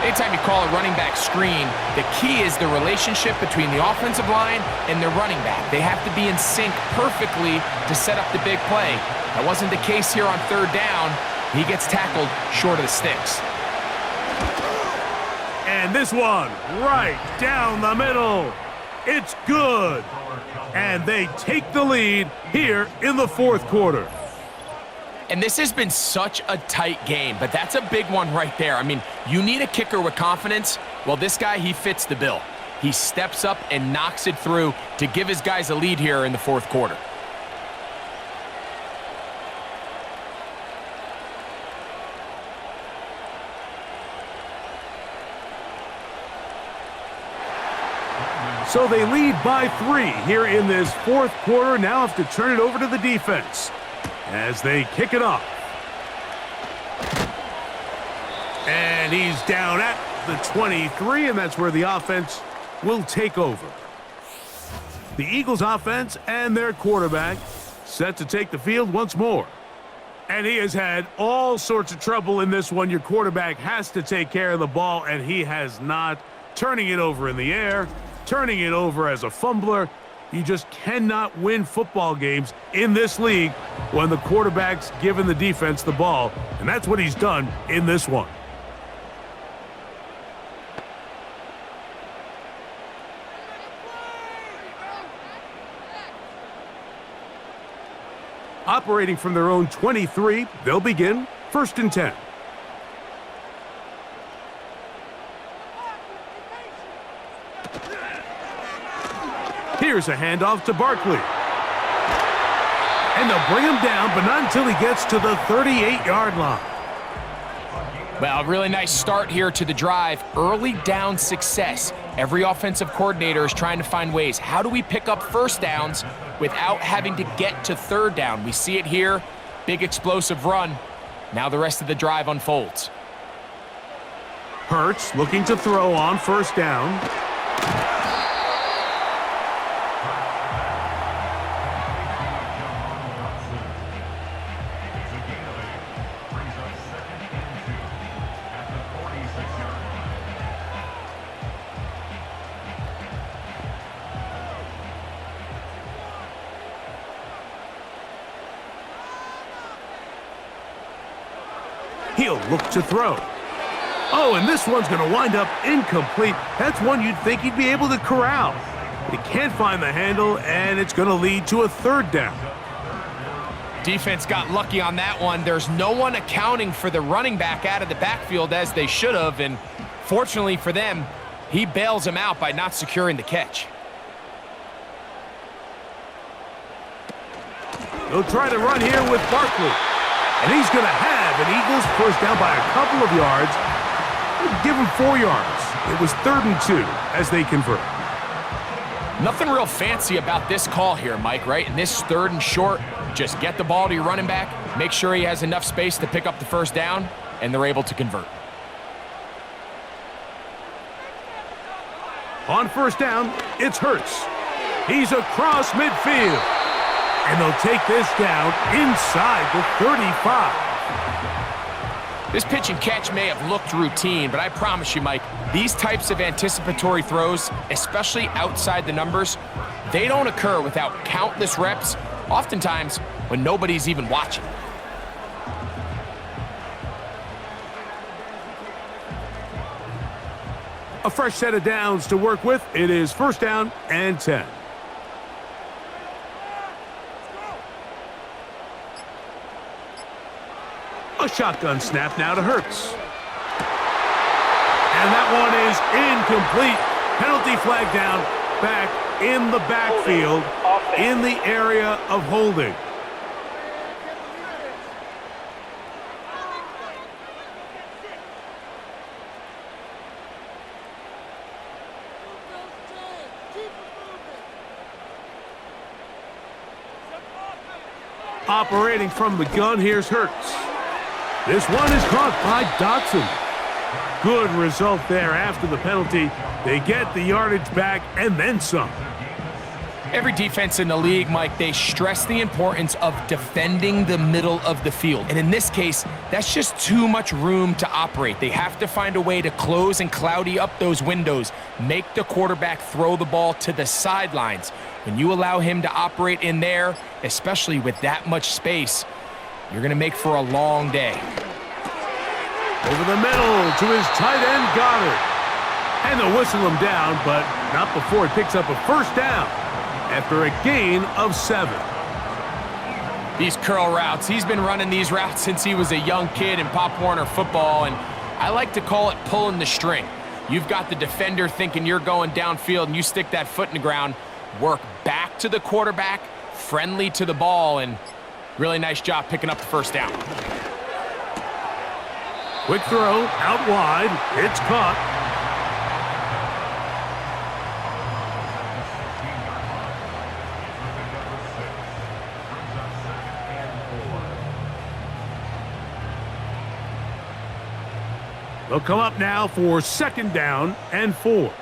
Speaker 3: Anytime you call a running back screen, the key is the relationship between the offensive line and their running back. They have to be in sync perfectly to set up the big play. That wasn't the case here on third down. He gets tackled short of the sticks.
Speaker 2: And this one right down the middle. It's good. And they take the lead here in the fourth quarter.
Speaker 3: And this has been such a tight game, but that's a big one right there. I mean, you need a kicker with confidence. Well, this guy, he fits the bill. He steps up and knocks it through to give his guys a lead here in the fourth quarter.
Speaker 2: So they lead by 3 here in this fourth quarter. Now have to turn it over to the defense as they kick it off. And he's down at the 23, and that's where the offense will take over. The Eagles offense and their quarterback set to take the field once more. And he has had all sorts of trouble in this one. Your quarterback has to take care of the ball, and he has not. Turning it over in the air, turning it over as a fumbler. You just cannot win football games in this league when the quarterback's giving the defense the ball, and that's what he's done in this one. Operating from their own 23, they'll begin 1st and 10. Here's a handoff to Barkley. And they'll bring him down, but not until he gets to the 38-yard line.
Speaker 3: Well, a really nice start here to the drive. Early down success. Every offensive coordinator is trying to find ways. How do we pick up first downs without having to get to third down? We see it here. Big explosive run. Now the rest of the drive unfolds.
Speaker 2: Hurts looking to throw on first down. He'll look to throw. Oh, and this one's going to wind up incomplete. That's one you'd think he'd be able to corral. He can't find the handle, and it's going to lead to a third down.
Speaker 3: Defense got lucky on that one. There's no one accounting for the running back out of the backfield as they should have, and fortunately for them, he bails him out by not securing the catch.
Speaker 2: They'll try to run here with Barkley. And he's going to have an Eagles first down by a couple of yards. Give him 4 yards. It was 3rd and 2 as they convert.
Speaker 3: Nothing real fancy about this call here, Mike, right? In this 3rd and short, just get the ball to your running back, make sure he has enough space to pick up the first down, and they're able to convert.
Speaker 2: On first down, it's Hurts. He's across midfield. And they'll take this down inside the 35.
Speaker 3: This pitch and catch may have looked routine, but I promise you, Mike, these types of anticipatory throws, especially outside the numbers, they don't occur without countless reps, oftentimes when nobody's even watching.
Speaker 2: A fresh set of downs to work with. It is first down and 10. A shotgun snap now to Hurts. And that one is incomplete. Penalty flag down, back in the backfield, in the area of holding. Operating from the gun, here's Hurts. This one is caught by Dotson. Good result there after the penalty. They get the yardage back and then some.
Speaker 3: Every defense in the league, Mike, they stress the importance of defending the middle of the field. And in this case, that's just too much room to operate. They have to find a way to close and cloudy up those windows, make the quarterback throw the ball to the sidelines. When you allow him to operate in there, especially with that much space, you're going to make for a long day.
Speaker 2: Over the middle to his tight end, Goddard. And they'll whistle him down, but not before he picks up a first down after a gain of 7.
Speaker 3: These curl routes, he's been running these routes since he was a young kid in Pop Warner football, and I like to call it pulling the string. You've got the defender thinking you're going downfield, and you stick that foot in the ground, work back to the quarterback, friendly to the ball, and really nice job picking up the first down.
Speaker 2: Quick throw, out wide, it's caught. They'll come up now for second down and 4.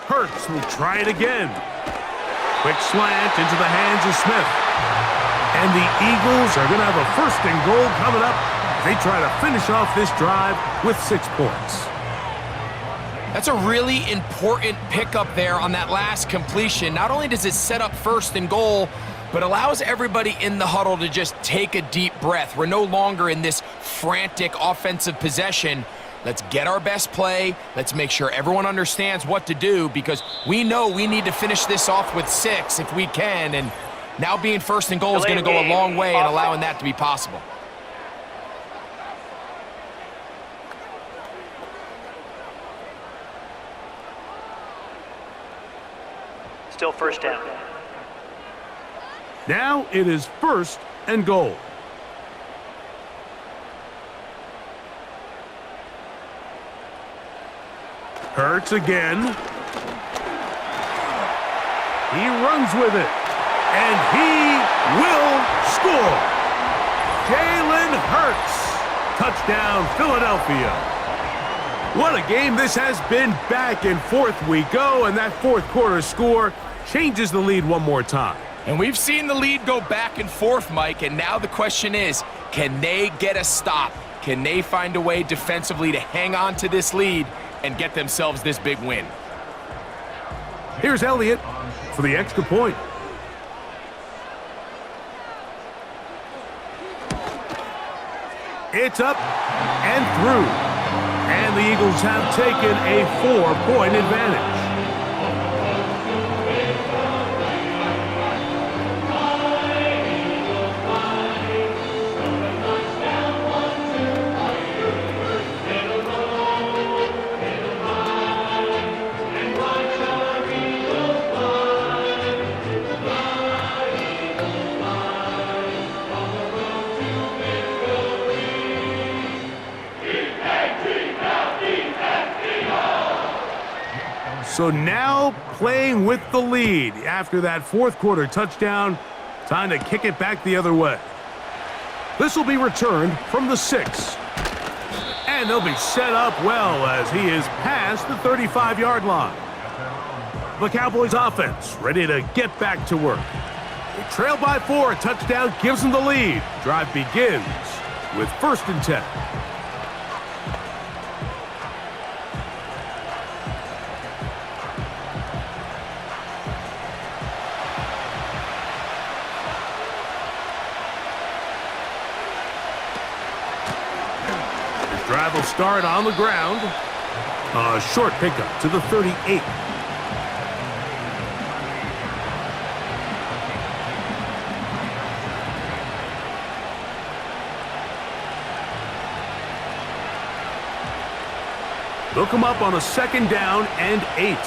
Speaker 2: Hurts will try it again. Quick slant into the hands of Smith. And the Eagles are going to have a first and goal coming up. They try to finish off this drive with 6 points.
Speaker 3: That's a really important pickup there on that last completion. Not only does it set up first and goal, but allows everybody in the huddle to just take a deep breath. We're no longer in this frantic offensive possession. Let's get our best play. Let's make sure everyone understands what to do, because we know we need to finish this off with 6 if we can. And now being first and goal is going to go a long way in allowing that to be possible.
Speaker 5: Still first down.
Speaker 2: Now it is first and goal. Hurts again. He runs with it. And he will score. Jalen Hurts. Touchdown, Philadelphia. What a game this has been. Back and forth we go, and that fourth quarter score changes the lead one more time.
Speaker 3: And we've seen the lead go back and forth, Mike, and now the question is, can they get a stop? Can they find a way defensively to hang on to this lead and get themselves this big win?
Speaker 2: Here's Elliott for the extra point. It's up and through. And the Eagles have taken a 4-point advantage. So now playing with the lead after that fourth quarter touchdown. Time to kick it back the other way. This will be returned from the 6. And they'll be set up well as he is past the 35-yard line. The Cowboys offense ready to get back to work. They trail by 4. A touchdown gives them the lead. Drive begins with 1st and 10. Drive will start on the ground. A short pickup to the 38. They'll come up on a 2nd down and 8.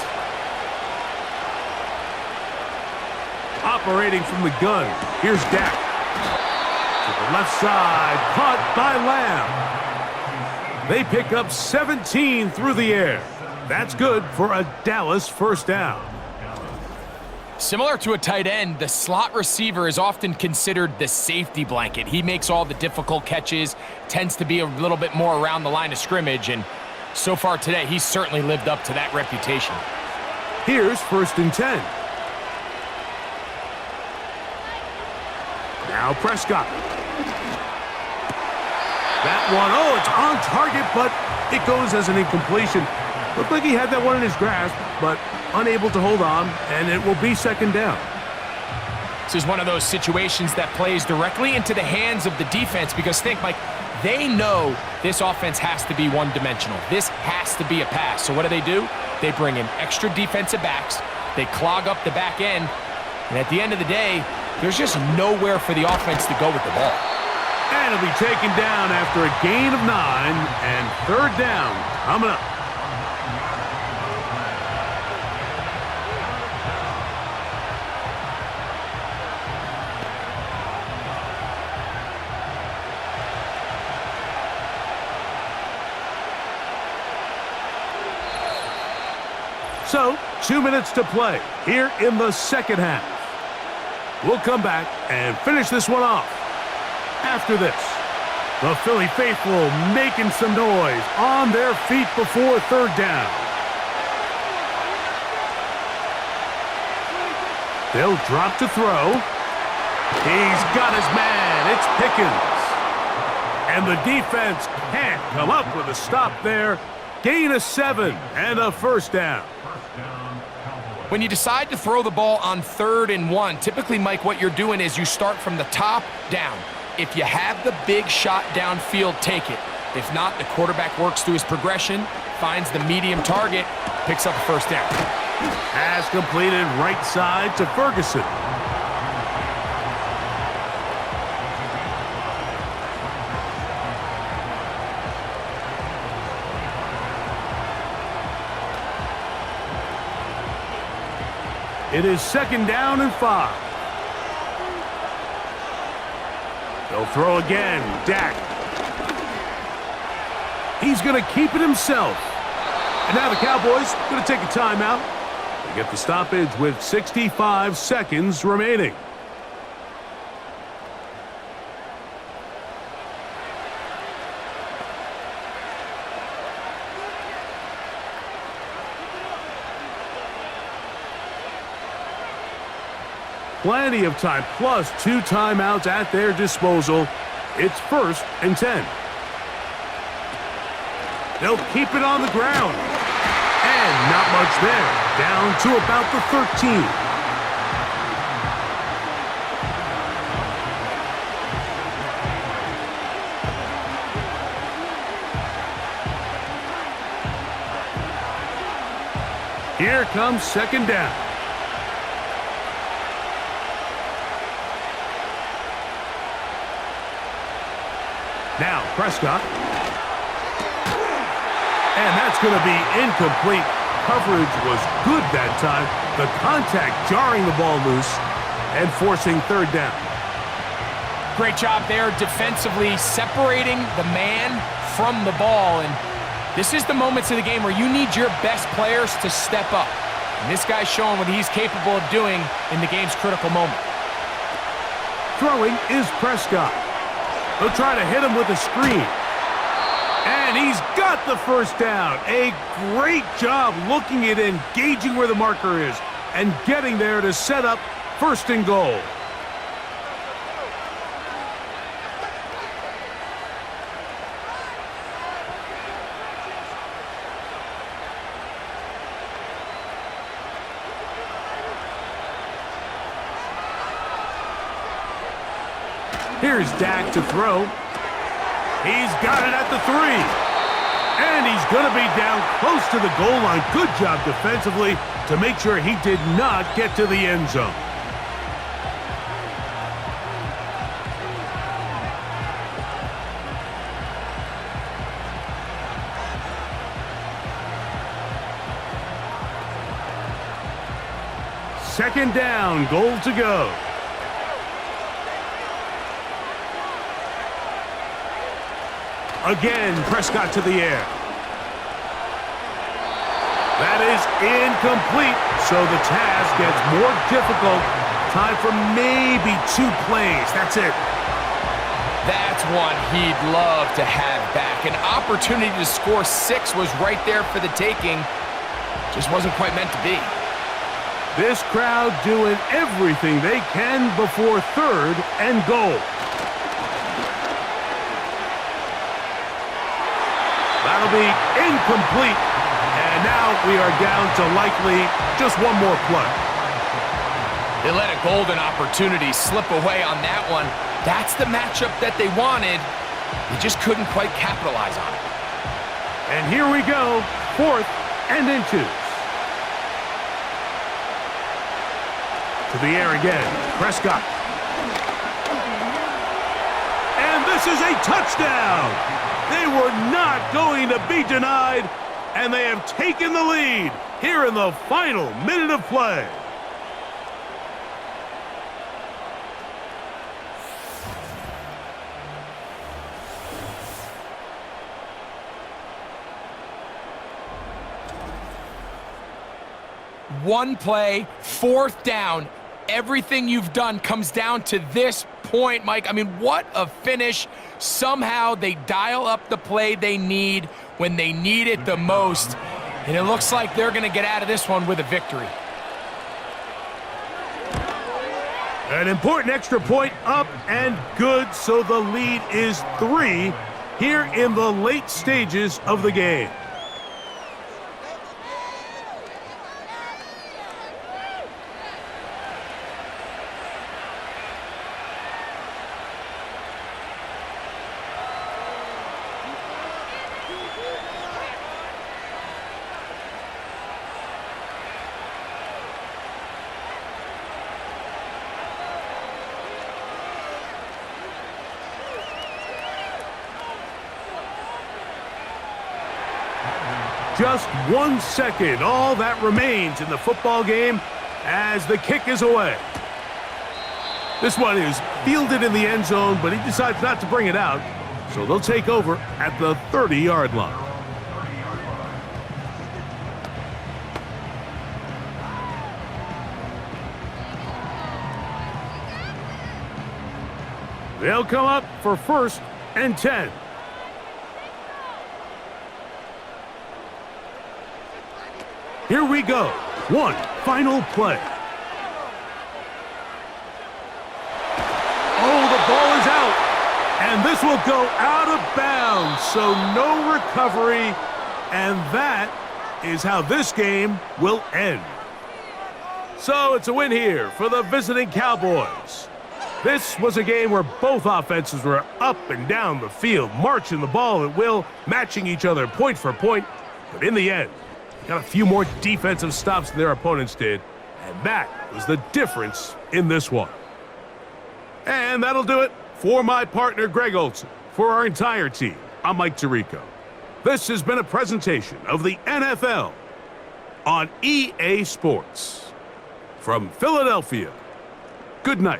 Speaker 2: Operating from the gun, here's Dak. To the left side, caught by Lamb. They pick up 17 through the air. That's good for a Dallas 1st down.
Speaker 3: Similar to a tight end, the slot receiver is often considered the safety blanket. He makes all the difficult catches, tends to be a little bit more around the line of scrimmage, and so far today, he's certainly lived up to that reputation.
Speaker 2: Here's 1st and 10. Now Prescott. That one, oh, it's on target, but it goes as an incompletion. Looked like he had that one in his grasp, but unable to hold on, and it will be 2nd down.
Speaker 3: This is one of those situations that plays directly into the hands of the defense because think, Mike, they know this offense has to be one-dimensional. This has to be a pass. So what do? They bring in extra defensive backs. They clog up the back end. And at the end of the day, there's just nowhere for the offense to go with the ball.
Speaker 2: And it'll be taken down after a gain of 9 and 3rd down coming up. So, 2 minutes to play here in the 2nd half. We'll come back and finish this one off. After this, the Philly faithful making some noise on their feet before 3rd down. They'll drop to throw. He's got his man. It's Pickens. And the defense can't come up with a stop there. Gain of 7 and a 1st down.
Speaker 3: When you decide to throw the ball on 3rd and 1, typically, Mike, what you're doing is you start from the top down. If you have the big shot downfield, take it. If not, the quarterback works through his progression, finds the medium target, picks up a 1st down.
Speaker 2: Pass completed right side to Ferguson. It is 2nd down and 5. They'll throw again. Dak. He's going to keep it himself. And now the Cowboys going to take a timeout. They get the stoppage with 65 seconds remaining. Plenty of time, plus 2 timeouts at their disposal. It's 1st and 10. They'll keep it on the ground. And not much there. Down to about the 13. Here comes 2nd down. Now Prescott. And that's going to be incomplete. Coverage was good that time. The contact jarring the ball loose and forcing 3rd down.
Speaker 3: Great job there defensively, separating the man from the ball. And this is the moments of the game where you need your best players to step up. And this guy's showing what he's capable of doing in the game's critical moment.
Speaker 2: Throwing is Prescott. They'll try to hit him with a screen. And And he's got the first down. A great job looking at engaging where the marker is and getting there to set up first and goal. Here's Dak to throw. He's got it at the 3. And he's going to be down close to the goal line. Good job defensively to make sure he did not get to the end zone. Second down, goal to go. Again, Prescott to the air. That is incomplete, so the task gets more difficult. Time for maybe 2 plays. That's it.
Speaker 3: That's one he'd love to have back. An opportunity to score 6 was right there for the taking. Just wasn't quite meant to be.
Speaker 2: This crowd doing everything they can before 3rd and goal. That'll be incomplete. And now we are down to likely just 1 more play.
Speaker 3: They let a golden opportunity slip away on that one. That's the matchup that they wanted. They just couldn't quite capitalize on it.
Speaker 2: And here we go, 4th and inches. To the air again, Prescott. And this is a touchdown. They were not going to be denied, and they have taken the lead here in the final minute of play.
Speaker 3: One play, 4th down. Everything you've done comes down to this point, Mike. I mean, what a finish. Somehow they dial up the play they need when they need it the most. And it looks like they're going to get out of this one with a victory.
Speaker 2: An important extra point up and good, so the lead is 3 here in the late stages of the game. Just 1 second, all that remains in the football game as the kick is away. This one is fielded in the end zone, but he decides not to bring it out, so they'll take over at the 30-yard line. They'll come up for 1st and 10. Here we go. 1 final play. Oh, the ball is out. And this will go out of bounds, so no recovery. And that is how this game will end. So it's a win here for the visiting Cowboys. This was a game where both offenses were up and down the field, marching the ball at will, matching each other point for point. But in the end, got a few more defensive stops than their opponents did, and that was the difference in this one. And that'll do it for my partner, Greg Olson. For our entire team, I'm Mike Tirico. This has been a presentation of the NFL on EA Sports. From Philadelphia, good night.